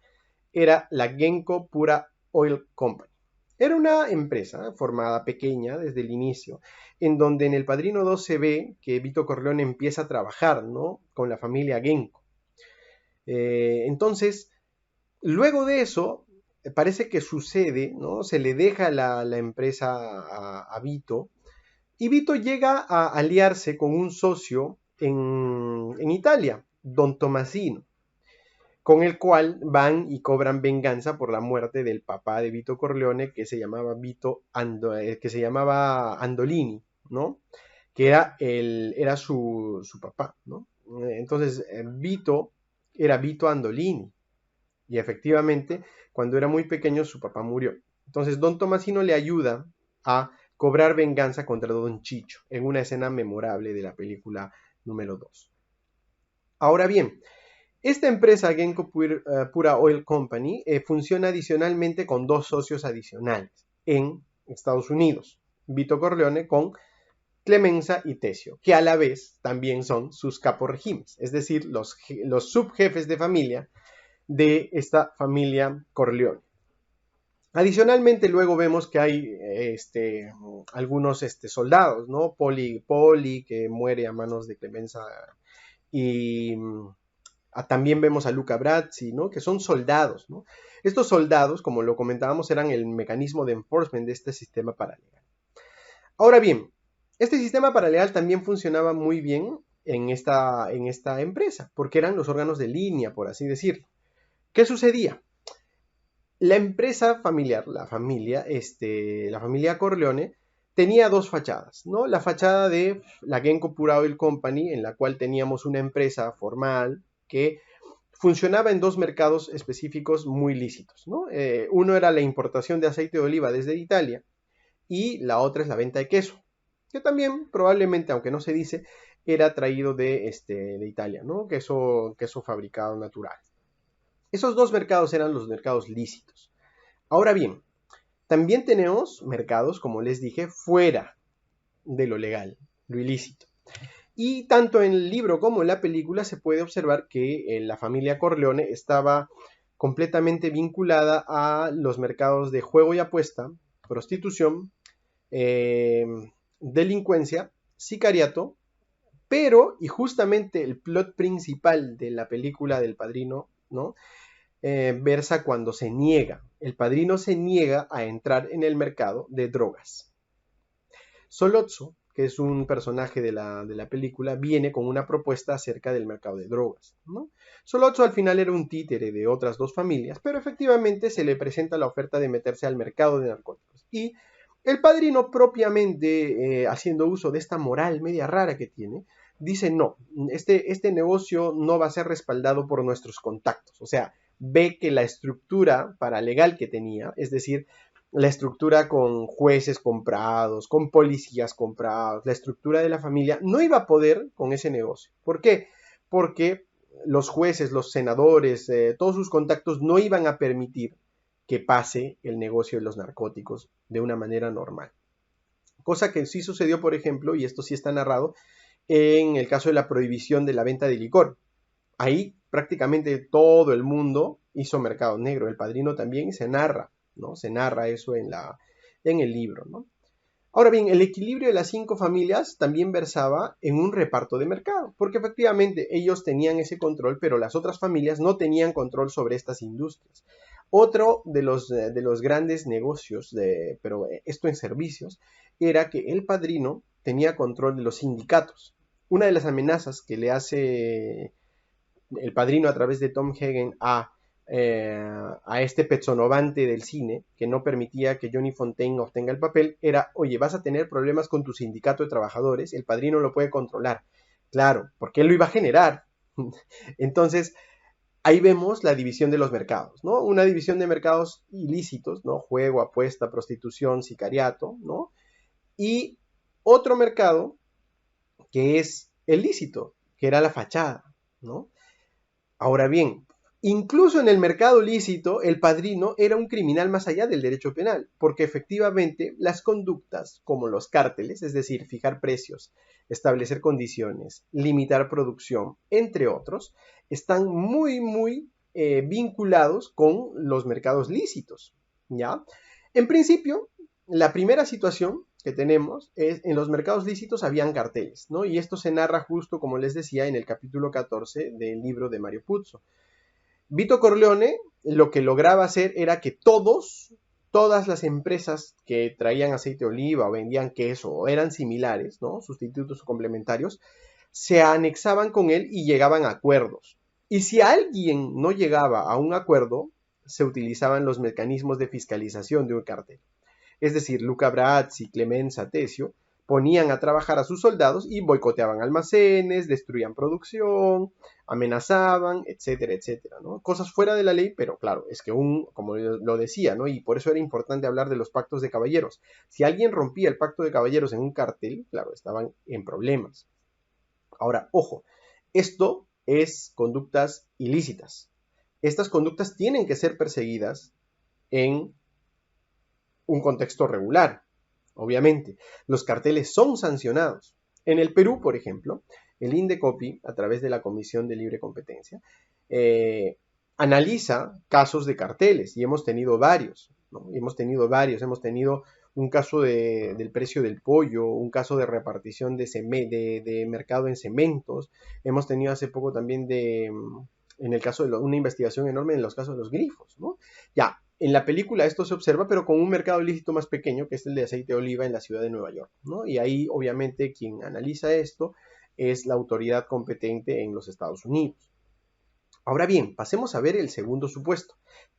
era la Genco Pura Oil Company. Era una empresa formada pequeña desde el inicio, en donde en El Padrino 2 se ve que Vito Corleone empieza a trabajar, ¿no?, con la familia Genco. Entonces, luego de eso, parece que sucede, ¿no? Se le deja la empresa a Vito, y Vito llega a aliarse con un socio en Italia, Don Tomasino, con el cual van y cobran venganza por la muerte del papá de Vito Corleone, que se llamaba Andolini, ¿no? Que era su papá, ¿no? Entonces, Vito era Vito Andolini, y efectivamente, cuando era muy pequeño, su papá murió. Entonces, Don Tomasino le ayuda a cobrar venganza contra Don Chicho, en una escena memorable de la película número 2. Ahora bien, esta empresa Genco Pura Oil Company funciona adicionalmente con dos socios adicionales en Estados Unidos, Vito Corleone con Clemenza y Tesio, que a la vez también son sus caporregímenes, es decir, los subjefes de familia de esta familia Corleone. Adicionalmente, luego vemos que hay algunos soldados, ¿no? Poli, que muere a manos de Clemenza, y también vemos a Luca Brasi, ¿no?, que son soldados, ¿no? Estos soldados, como lo comentábamos, eran el mecanismo de enforcement de este sistema paralegal. Ahora bien, este sistema paralegal también funcionaba muy bien en esta empresa, porque eran los órganos de línea, por así decirlo. ¿Qué sucedía? La empresa familiar, la familia Corleone, tenía dos fachadas, ¿no? La fachada de la Genco Pura Oil Company, en la cual teníamos una empresa formal que funcionaba en dos mercados específicos muy lícitos, ¿no? Uno era la importación de aceite de oliva desde Italia, y la otra es la venta de queso, que también probablemente, aunque no se dice, era traído de Italia, ¿no? Queso fabricado natural. Esos dos mercados eran los mercados lícitos. Ahora bien, también tenemos mercados, como les dije, fuera de lo legal, lo ilícito. Y tanto en el libro como en la película se puede observar que la familia Corleone estaba completamente vinculada a los mercados de juego y apuesta, prostitución, delincuencia, sicariato, pero, y justamente el plot principal de la película del Padrino, ¿no?, versa cuando el padrino se niega a entrar en el mercado de drogas. Sollozzo, que es un personaje de la película, viene con una propuesta acerca del mercado de drogas, ¿no? Sollozzo al final era un títere de otras dos familias, pero efectivamente se le presenta la oferta de meterse al mercado de narcóticos. Y el padrino, propiamente haciendo uso de esta moral media rara que tiene, dice: no, este negocio no va a ser respaldado por nuestros contactos. O sea, ve que la estructura paralegal que tenía, es decir, la estructura con jueces comprados, con policías comprados, la estructura de la familia, no iba a poder con ese negocio. ¿Por qué? Porque los jueces, los senadores, todos sus contactos no iban a permitir que pase el negocio de los narcóticos de una manera normal. Cosa que sí sucedió, por ejemplo, y esto sí está narrado, en el caso de la prohibición de la venta de licor. Ahí prácticamente todo el mundo hizo mercado negro, el padrino también, y se narra, ¿no? Se narra eso en el libro, ¿no? Ahora bien, el equilibrio de las 5 familias también versaba en un reparto de mercado, porque efectivamente ellos tenían ese control, pero las otras familias no tenían control sobre estas industrias. Otro de los grandes negocios, pero esto en servicios, era que el padrino tenía control de los sindicatos. Una de las amenazas que le hace el padrino a través de Tom Hagen a este pezzonovante del cine, que no permitía que Johnny Fontaine obtenga el papel, era: oye, vas a tener problemas con tu sindicato de trabajadores, el padrino lo puede controlar. Claro, porque él lo iba a generar. Entonces, Ahí vemos la división de los mercados, ¿no? Una división de mercados ilícitos, ¿no? Juego, apuesta, prostitución, sicariato, ¿no? Y otro mercado que es el lícito, que era la fachada, ¿no? Ahora bien, incluso en el mercado lícito, el padrino era un criminal más allá del derecho penal, porque efectivamente las conductas como los cárteles, es decir, fijar precios, establecer condiciones, limitar producción, entre otros, están muy vinculados con los mercados lícitos, ¿ya? En principio, la primera situación que tenemos es en los mercados lícitos habían carteles, ¿no? Y esto se narra justo, como les decía, en el capítulo 14 del libro de Mario Puzo. Vito Corleone lo que lograba hacer era que todas las empresas que traían aceite de oliva o vendían queso o eran similares, ¿no? Sustitutos o complementarios, se anexaban con él y llegaban a acuerdos. Y si alguien no llegaba a un acuerdo, se utilizaban los mecanismos de fiscalización de un cartel. Es decir, Luca Brazzi, Clemenza, Tesio, ponían a trabajar a sus soldados y boicoteaban almacenes, destruían producción, amenazaban, etcétera, etcétera, ¿no? Cosas fuera de la ley, pero claro, es que como lo decía, ¿no? Y por eso era importante hablar de los pactos de caballeros. Si alguien rompía el pacto de caballeros en un cartel, claro, estaban en problemas. Ahora, ojo, esto es conductas ilícitas. Estas conductas tienen que ser perseguidas en un contexto regular, obviamente. Los carteles son sancionados. En el Perú, por ejemplo, el INDECOPI, a través de la Comisión de Libre Competencia, analiza casos de carteles y hemos tenido varios, ¿no? Hemos tenido un caso del precio del pollo, un caso de repartición de mercado en cementos, hemos tenido hace poco también en el caso de una investigación enorme en los casos de los grifos, ¿no? Ya, en la película esto se observa, pero con un mercado ilícito más pequeño, que es el de aceite de oliva en la ciudad de Nueva York, ¿no? Y ahí, obviamente, quien analiza esto es la autoridad competente en los Estados Unidos. Ahora bien, pasemos a ver el segundo supuesto,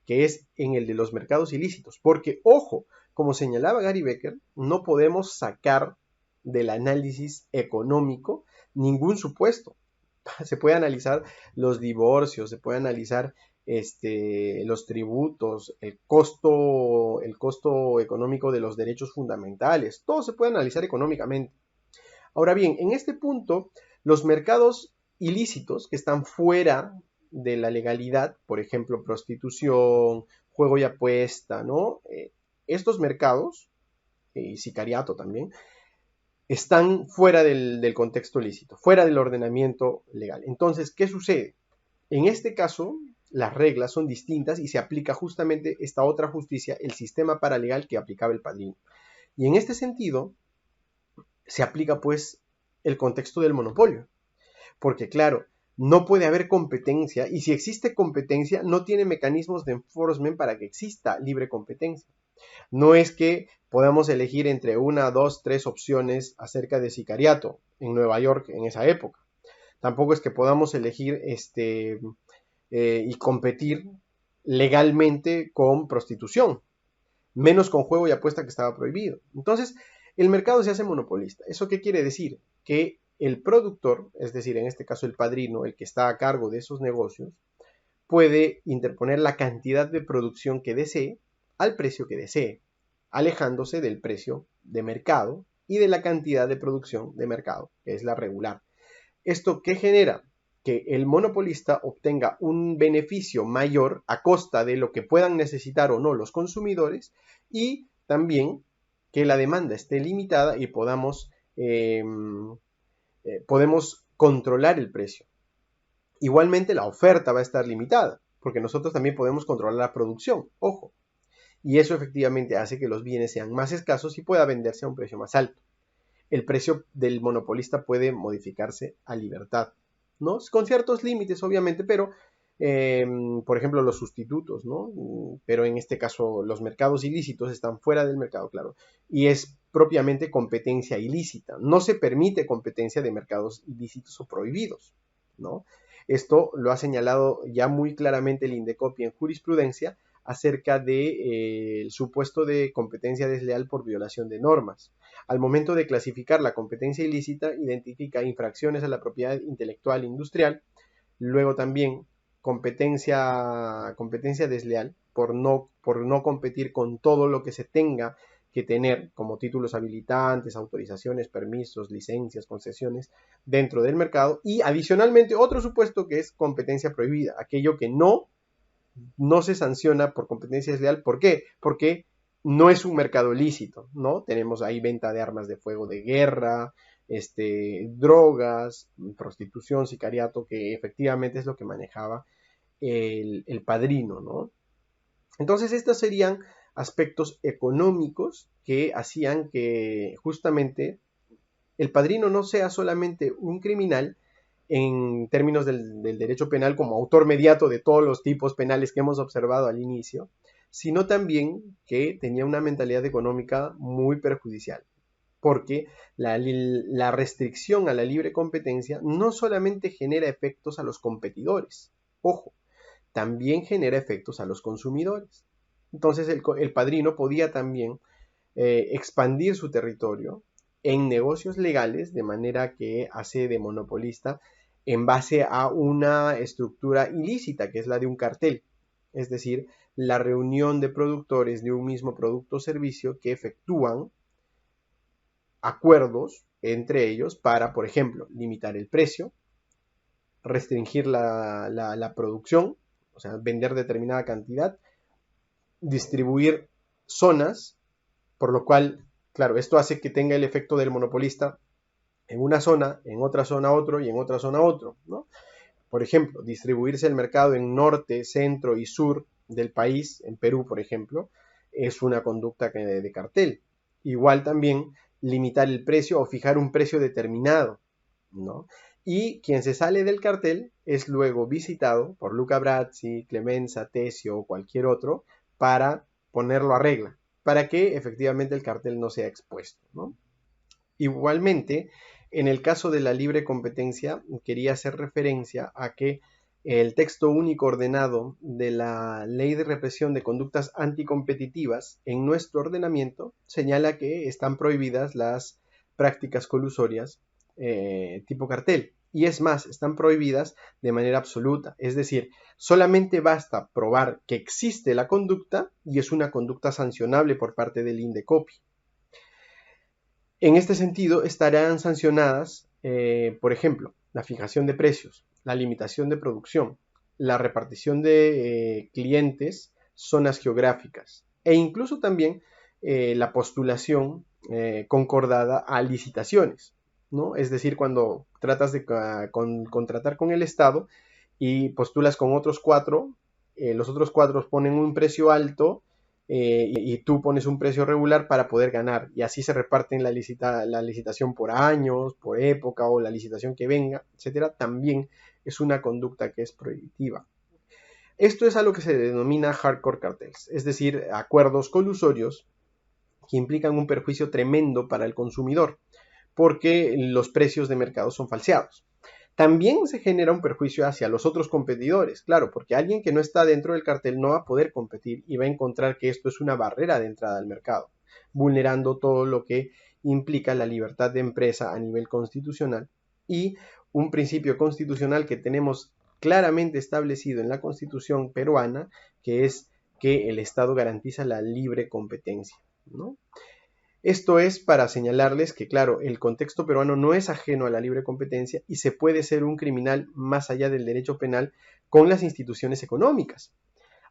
que es en el de los mercados ilícitos, porque, ojo, como señalaba Gary Becker, no podemos sacar del análisis económico ningún supuesto. Se puede analizar los divorcios, se puede analizar los tributos, el costo económico de los derechos fundamentales, todo se puede analizar económicamente. Ahora bien, en este punto, los mercados ilícitos que están fuera de la legalidad, por ejemplo, prostitución, juego y apuesta, ¿no? Estos mercados, y sicariato también, están fuera del contexto lícito, fuera del ordenamiento legal. Entonces, ¿qué sucede? En este caso, las reglas son distintas y se aplica justamente esta otra justicia, el sistema paralegal que aplicaba el padrino. Y en este sentido, se aplica pues el contexto del monopolio. Porque claro, no puede haber competencia y si existe competencia, no tiene mecanismos de enforcement para que exista libre competencia. No es que podamos elegir entre una, dos, tres opciones acerca de sicariato en Nueva York en esa época. Tampoco es que podamos elegir y competir legalmente con prostitución, menos con juego y apuesta que estaba prohibido. Entonces, el mercado se hace monopolista. ¿Eso qué quiere decir? Que el productor, es decir, en este caso el padrino, el que está a cargo de esos negocios, puede interponer la cantidad de producción que desee al precio que desee, alejándose del precio de mercado y de la cantidad de producción de mercado, que es la regular. ¿Esto qué genera? Que el monopolista obtenga un beneficio mayor a costa de lo que puedan necesitar o no los consumidores y también que la demanda esté limitada y podemos controlar el precio. Igualmente la oferta va a estar limitada, porque nosotros también podemos controlar la producción, ojo. Y eso efectivamente hace que los bienes sean más escasos y pueda venderse a un precio más alto. El precio del monopolista puede modificarse a libertad, ¿no? Con ciertos límites, obviamente, pero, por ejemplo, los sustitutos, ¿no? Pero en este caso, los mercados ilícitos están fuera del mercado, claro, y es propiamente competencia ilícita. No se permite competencia de mercados ilícitos o prohibidos, ¿no? Esto lo ha señalado ya muy claramente el INDECOPI en jurisprudencia acerca del supuesto de competencia desleal por violación de normas. Al momento de clasificar la competencia ilícita, identifica infracciones a la propiedad intelectual industrial, luego también competencia desleal por no competir con todo lo que se tenga que tener como títulos habilitantes, autorizaciones, permisos, licencias, concesiones dentro del mercado. Y adicionalmente otro supuesto que es competencia prohibida, aquello que no se sanciona por competencia desleal. ¿Por qué? Porque no es un mercado lícito, ¿no? Tenemos ahí venta de armas de fuego de guerra, drogas, prostitución, sicariato, que efectivamente es lo que manejaba el padrino, ¿no? Entonces estos serían aspectos económicos que hacían que justamente el padrino no sea solamente un criminal en términos del derecho penal como autor mediato de todos los tipos penales que hemos observado al inicio, sino también que tenía una mentalidad económica muy perjudicial, porque la restricción a la libre competencia no solamente genera efectos a los competidores, ojo, también genera efectos a los consumidores. Entonces el padrino podía también expandir su territorio en negocios legales, de manera que hace de monopolista en base a una estructura ilícita, que es la de un cartel, es decir, la reunión de productores de un mismo producto o servicio que efectúan acuerdos entre ellos para, por ejemplo, limitar el precio, restringir la producción, o sea, vender determinada cantidad, distribuir zonas, por lo cual, claro, esto hace que tenga el efecto del monopolista en una zona, en otra zona otro y en otra zona otro, ¿no? Por ejemplo, distribuirse el mercado en norte, centro y sur del país, en Perú, por ejemplo, es una conducta de cartel. Igual también limitar el precio o fijar un precio determinado, ¿no? Y quien se sale del cartel es luego visitado por Luca Brazzi, Clemenza, Tesio o cualquier otro para ponerlo a regla, para que efectivamente el cartel no sea expuesto, ¿no? Igualmente, en el caso de la libre competencia, quería hacer referencia a que el texto único ordenado de la Ley de Represión de Conductas Anticompetitivas en nuestro ordenamiento señala que están prohibidas las prácticas colusorias tipo cartel. Y es más, están prohibidas de manera absoluta. Es decir, solamente basta probar que existe la conducta y es una conducta sancionable por parte del INDECOPI. En este sentido, estarán sancionadas, por ejemplo, la fijación de precios, la limitación de producción, la repartición de clientes, zonas geográficas e incluso también la postulación concordada a licitaciones, ¿no? Es decir, cuando tratas de contratar con el Estado y postulas con otros cuatro, los otros cuatro ponen un precio alto y tú pones un precio regular para poder ganar. Y así se reparten la licitación por años, por época o la licitación que venga, etcétera. También es una conducta que es prohibitiva. Esto es a lo que se denomina hardcore cartels, es decir, acuerdos colusorios que implican un perjuicio tremendo para el consumidor, porque los precios de mercado son falseados. También se genera un perjuicio hacia los otros competidores, claro, porque alguien que no está dentro del cartel no va a poder competir y va a encontrar que esto es una barrera de entrada al mercado, vulnerando todo lo que implica la libertad de empresa a nivel constitucional y un principio constitucional que tenemos claramente establecido en la Constitución peruana, que es que el Estado garantiza la libre competencia, ¿no? Esto es para señalarles que, claro, el contexto peruano no es ajeno a la libre competencia y se puede ser un criminal más allá del derecho penal con las instituciones económicas.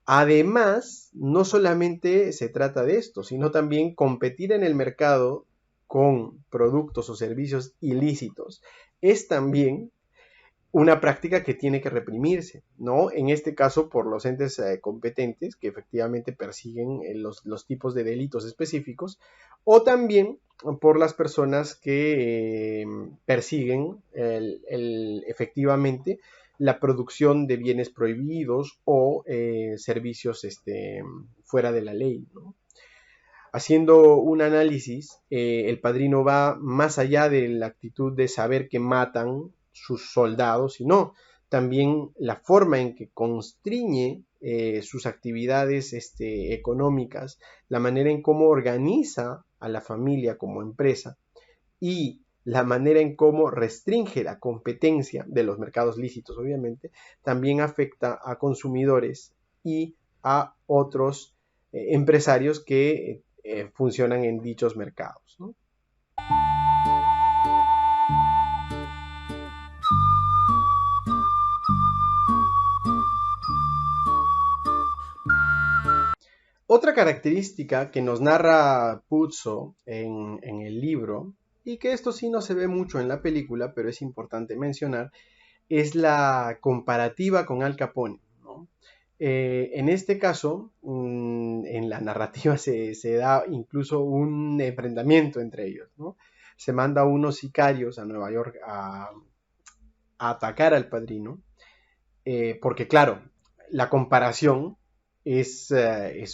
Además, no solamente se trata de esto, sino también competir en el mercado con productos o servicios ilícitos es también una práctica que tiene que reprimirse, ¿no? En este caso por los entes competentes que efectivamente persiguen los tipos de delitos específicos, o también por las personas que persiguen efectivamente la producción de bienes prohibidos o servicios fuera de la ley, ¿no? Haciendo un análisis, el padrino va más allá de la actitud de saber que matan sus soldados, sino también la forma en que constriñe sus actividades económicas, la manera en cómo organiza a la familia como empresa y la manera en cómo restringe la competencia de los mercados lícitos, obviamente, también afecta a consumidores y a otros empresarios que funcionan en dichos mercados, ¿no? Otra característica que nos narra Puzo en el libro, y que esto sí no se ve mucho en la película, pero es importante mencionar, es la comparativa con Al Capone, ¿no? En este caso, en la narrativa se da incluso un enfrentamiento entre ellos, ¿no? Se manda a unos sicarios a Nueva York a atacar al padrino, porque claro, la comparación es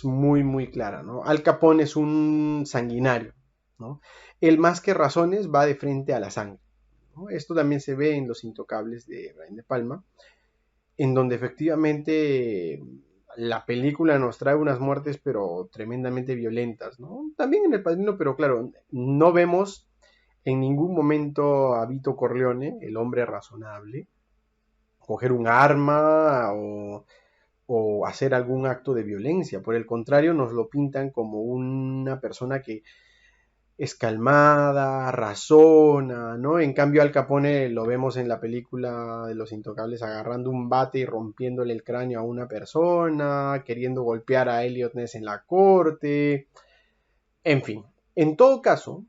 muy, muy clara, ¿no? Al Capone es un sanguinario, ¿no? Él más que razones va de frente a la sangre, ¿no? Esto también se ve en Los Intocables de Brian De Palma, en donde efectivamente la película nos trae unas muertes pero tremendamente violentas, ¿no? También en El Padrino, pero claro, no vemos en ningún momento a Vito Corleone, el hombre razonable, coger un arma o hacer algún acto de violencia. Por el contrario, nos lo pintan como una persona que es calmada, razona, ¿no? En cambio, Al Capone lo vemos en la película de Los Intocables agarrando un bate y rompiéndole el cráneo a una persona, queriendo golpear a Elliot Ness en la corte, en fin. En todo caso,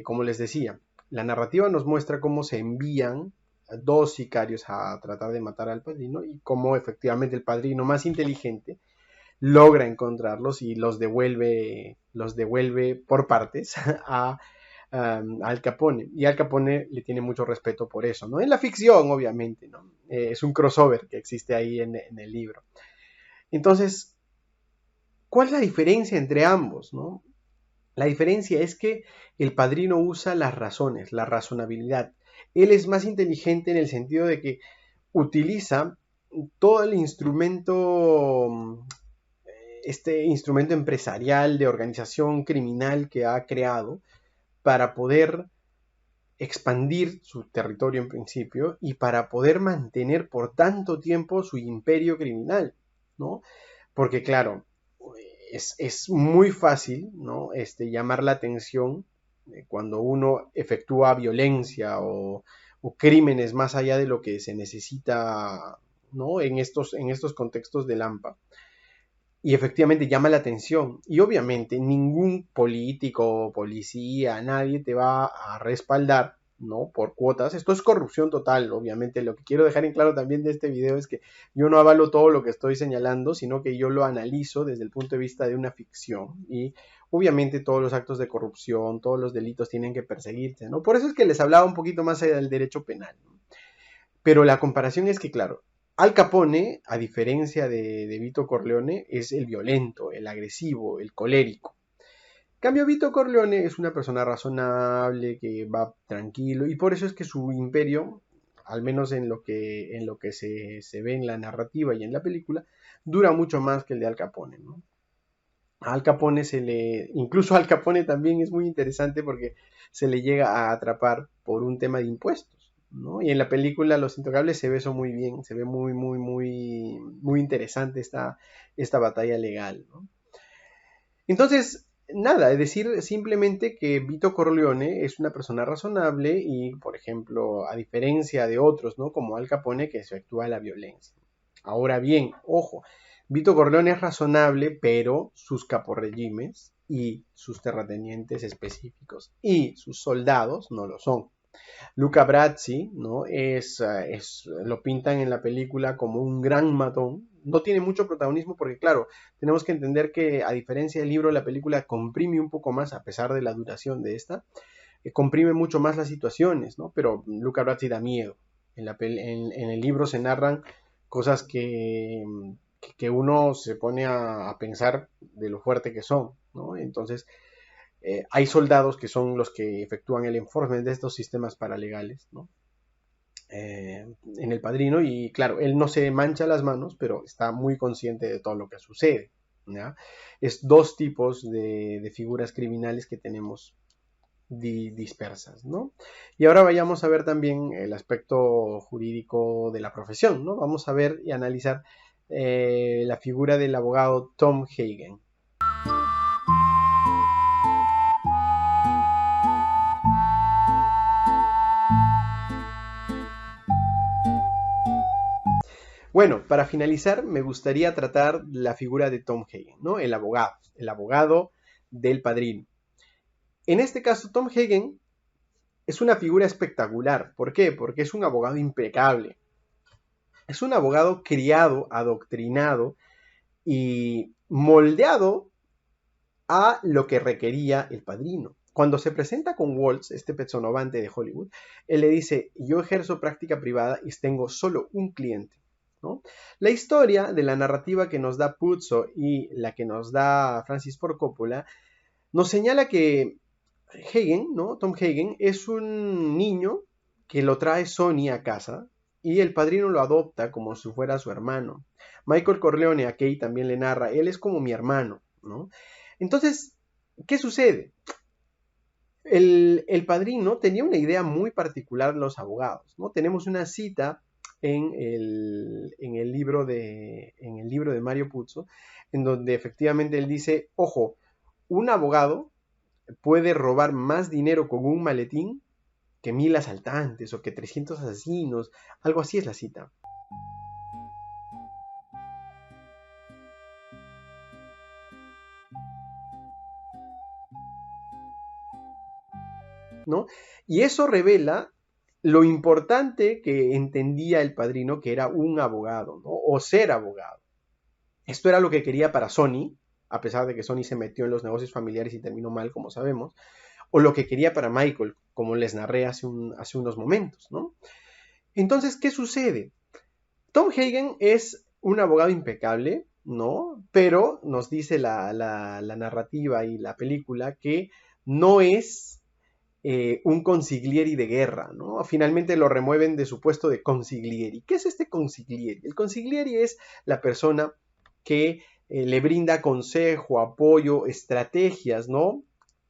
como les decía, la narrativa nos muestra cómo se envían dos sicarios a tratar de matar al padrino y cómo efectivamente el padrino más inteligente logra encontrarlos y los devuelve por partes Al Capone. Y Al Capone le tiene mucho respeto por eso, ¿no? En la ficción, obviamente, ¿no? Es un crossover que existe ahí en el libro. Entonces, ¿cuál es la diferencia entre ambos, no? La diferencia es que el padrino usa las razones, la razonabilidad. Él es más inteligente en el sentido de que utiliza todo el instrumento, este instrumento empresarial de organización criminal que ha creado para poder expandir su territorio en principio y para poder mantener por tanto tiempo su imperio criminal, ¿no? Porque claro, es muy fácil, ¿no? Llamar la atención cuando uno efectúa violencia o crímenes más allá de lo que se necesita, ¿no? En estos contextos de Lampa. Y efectivamente llama la atención. Y obviamente ningún político, policía, nadie te va a respaldar, ¿no? Por cuotas. Esto es corrupción total, obviamente. Lo que quiero dejar en claro también de este video es que yo no avalo todo lo que estoy señalando, sino que yo lo analizo desde el punto de vista de una ficción. Y obviamente todos los actos de corrupción, todos los delitos tienen que perseguirse, ¿no? Por eso es que les hablaba un poquito más del derecho penal, ¿no? Pero la comparación es que, claro, Al Capone, a diferencia de Vito Corleone, es el violento, el agresivo, el colérico. En cambio, Vito Corleone es una persona razonable, que va tranquilo, y por eso es que su imperio, al menos en lo que se ve en la narrativa y en la película, dura mucho más que el de Al Capone, ¿no? A Al Capone incluso Al Capone también es muy interesante porque se le llega a atrapar por un tema de impuestos, ¿no? Y en la película Los Intocables se ve eso muy bien, se ve muy, muy, muy, muy interesante esta batalla legal, ¿no? Entonces, nada, es decir simplemente que Vito Corleone es una persona razonable y, por ejemplo, a diferencia de otros, ¿no? Como Al Capone, que efectúa la violencia. Ahora bien, ojo, Vito Corleone es razonable, pero sus caporregímenes y sus terratenientes específicos y sus soldados no lo son. Luca Brasi, ¿no? Lo pintan en la película como un gran matón. No tiene mucho protagonismo porque, claro, tenemos que entender que, a diferencia del libro, la película comprime un poco más, a pesar de la duración de esta, comprime mucho más las situaciones, ¿no? Pero Luca Brasi da miedo. En el libro se narran cosas que uno se pone a pensar de lo fuerte que son, ¿no? Entonces, hay soldados que son los que efectúan el enforcement de estos sistemas paralegales, ¿no? En El Padrino, y claro, él no se mancha las manos, pero está muy consciente de todo lo que sucede, ¿ya? Es dos tipos de figuras criminales que tenemos dispersas, ¿no? Y ahora vayamos a ver también el aspecto jurídico de la profesión, ¿no? Vamos a ver y analizar la figura del abogado Tom Hagen. Bueno, para finalizar, me gustaría tratar la figura de Tom Hagen, ¿no? El abogado del Padrino. En este caso, Tom Hagen es una figura espectacular. ¿Por qué? Porque es un abogado impecable. Es un abogado criado, adoctrinado y moldeado a lo que requería el Padrino. Cuando se presenta con Waltz, este pezzonovante de Hollywood, él le dice, yo ejerzo práctica privada y tengo solo un cliente, ¿no? La historia de la narrativa que nos da Puzo y la que nos da Francis Ford Coppola nos señala que Hagen, ¿no? Tom Hagen es un niño que lo trae Sony a casa y el Padrino lo adopta como si fuera su hermano. Michael Corleone a Kay también le narra, él es como mi hermano, ¿no? Entonces, ¿qué sucede? El Padrino tenía una idea muy particular de los abogados, ¿no? Tenemos una cita en el libro de Mario Puzo, en donde efectivamente él dice, ojo, un abogado puede robar más dinero con un maletín que 1000 asaltantes o que 300 asesinos, algo así es la cita. ¿No? Y eso revela lo importante que entendía el Padrino, que era un abogado, ¿no? O ser abogado. Esto era lo que quería para Sony, a pesar de que Sony se metió en los negocios familiares y terminó mal, como sabemos, o lo que quería para Michael, como les narré hace unos momentos, ¿no? Entonces, ¿qué sucede? Tom Hagen es un abogado impecable, ¿no? Pero nos dice la narrativa y la película que no es un consiglieri de guerra, ¿no? Finalmente lo remueven de su puesto de consiglieri. ¿Qué es este consiglieri? El consiglieri es la persona que le brinda consejo, apoyo, estrategias, ¿no?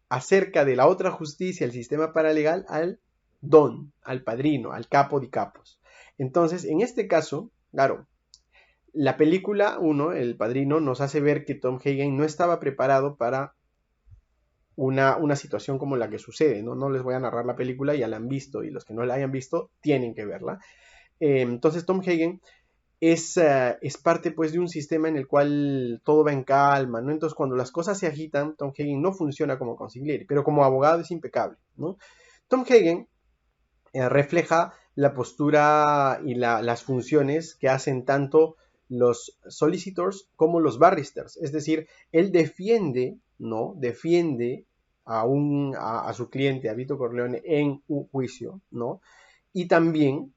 Acerca de la otra justicia, el sistema paralegal, al don, al padrino, al capo de capos. Entonces, en este caso, claro, la película 1, El Padrino, nos hace ver que Tom Hagen no estaba preparado para una situación como la que sucede, ¿no? No les voy a narrar la película, ya la han visto y los que no la hayan visto tienen que verla. Entonces Tom Hagen es parte pues de un sistema en el cual todo va en calma, ¿no? Entonces cuando las cosas se agitan, Tom Hagen no funciona como consigliere, pero como abogado es impecable, ¿no? Tom Hagen refleja la postura y las funciones que hacen tanto los solicitors como los barristers, es decir, él defiende, ¿no? Defiende a su cliente, a Vito Corleone, en un juicio, ¿no? Y también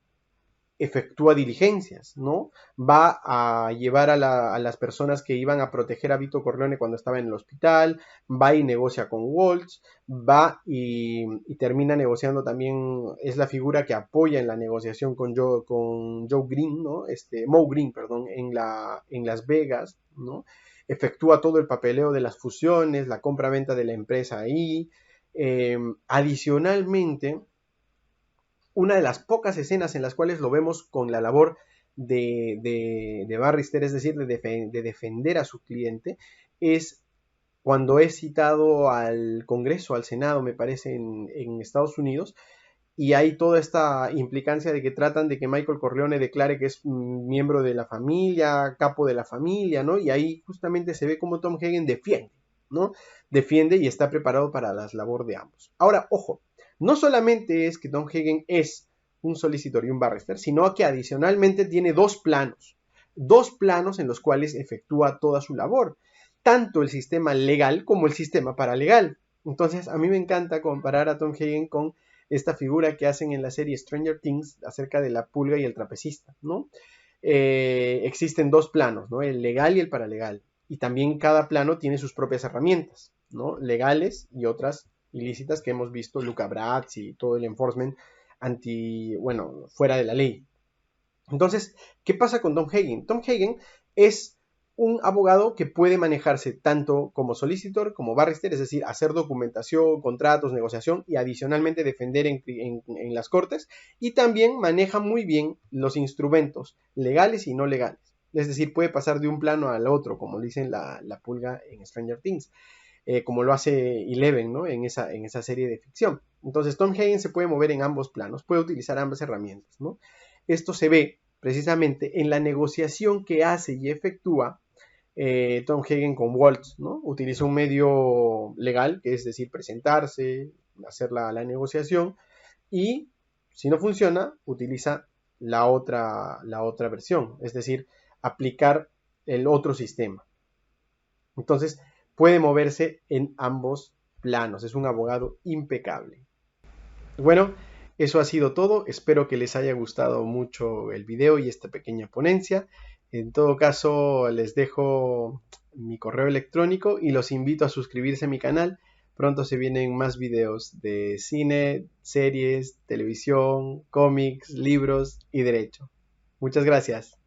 efectúa diligencias, ¿no? Va a llevar a las personas que iban a proteger a Vito Corleone cuando estaba en el hospital, va y negocia con Waltz, va y termina negociando también, es la figura que apoya en la negociación con Joe Green, ¿no? Moe Green, perdón, en Las Vegas, ¿no? Efectúa todo el papeleo de las fusiones, la compra-venta de la empresa ahí. Adicionalmente, una de las pocas escenas en las cuales lo vemos con la labor de barrister, es decir, de defender a su cliente, es cuando es citado al Congreso, al Senado, me parece, en Estados Unidos, y hay toda esta implicancia de que tratan de que Michael Corleone declare que es miembro de la familia, capo de la familia, ¿no? Y ahí justamente se ve como Tom Hagen defiende, ¿no? Defiende y está preparado para la labor de ambos. Ahora, ojo, no solamente es que Tom Hagen es un solicitor y un barrister, sino que adicionalmente tiene dos planos en los cuales efectúa toda su labor, tanto el sistema legal como el sistema paralegal. Entonces, a mí me encanta comparar a Tom Hagen con esta figura que hacen en la serie Stranger Things acerca de la pulga y el trapecista, ¿no? Existen dos planos, ¿no? El legal y el paralegal. Y también cada plano tiene sus propias herramientas, ¿no? Legales y otras ilícitas que hemos visto, Luca Bratz y todo el enforcement fuera de la ley. Entonces, ¿qué pasa con Tom Hagen? Tom Hagen es un abogado que puede manejarse tanto como solicitor como barrister, es decir, hacer documentación, contratos, negociación y adicionalmente defender en las cortes, y también maneja muy bien los instrumentos legales y no legales. Es decir, puede pasar de un plano al otro, como dicen la pulga en Stranger Things, como lo hace Eleven, ¿no? en esa serie de ficción. Entonces Tom Hagen se puede mover en ambos planos, puede utilizar ambas herramientas, ¿no? Esto se ve precisamente en la negociación que hace y efectúa Tom Hagen con Waltz, ¿no? Utiliza un medio legal, que es decir, presentarse, hacer la negociación, y si no funciona, utiliza la otra versión, es decir, aplicar el otro sistema. Entonces, puede moverse en ambos planos, es un abogado impecable. Bueno, eso ha sido todo, espero que les haya gustado mucho el video y esta pequeña ponencia. En todo caso, les dejo mi correo electrónico y los invito a suscribirse a mi canal. Pronto se vienen más videos de cine, series, televisión, cómics, libros y derecho. Muchas gracias.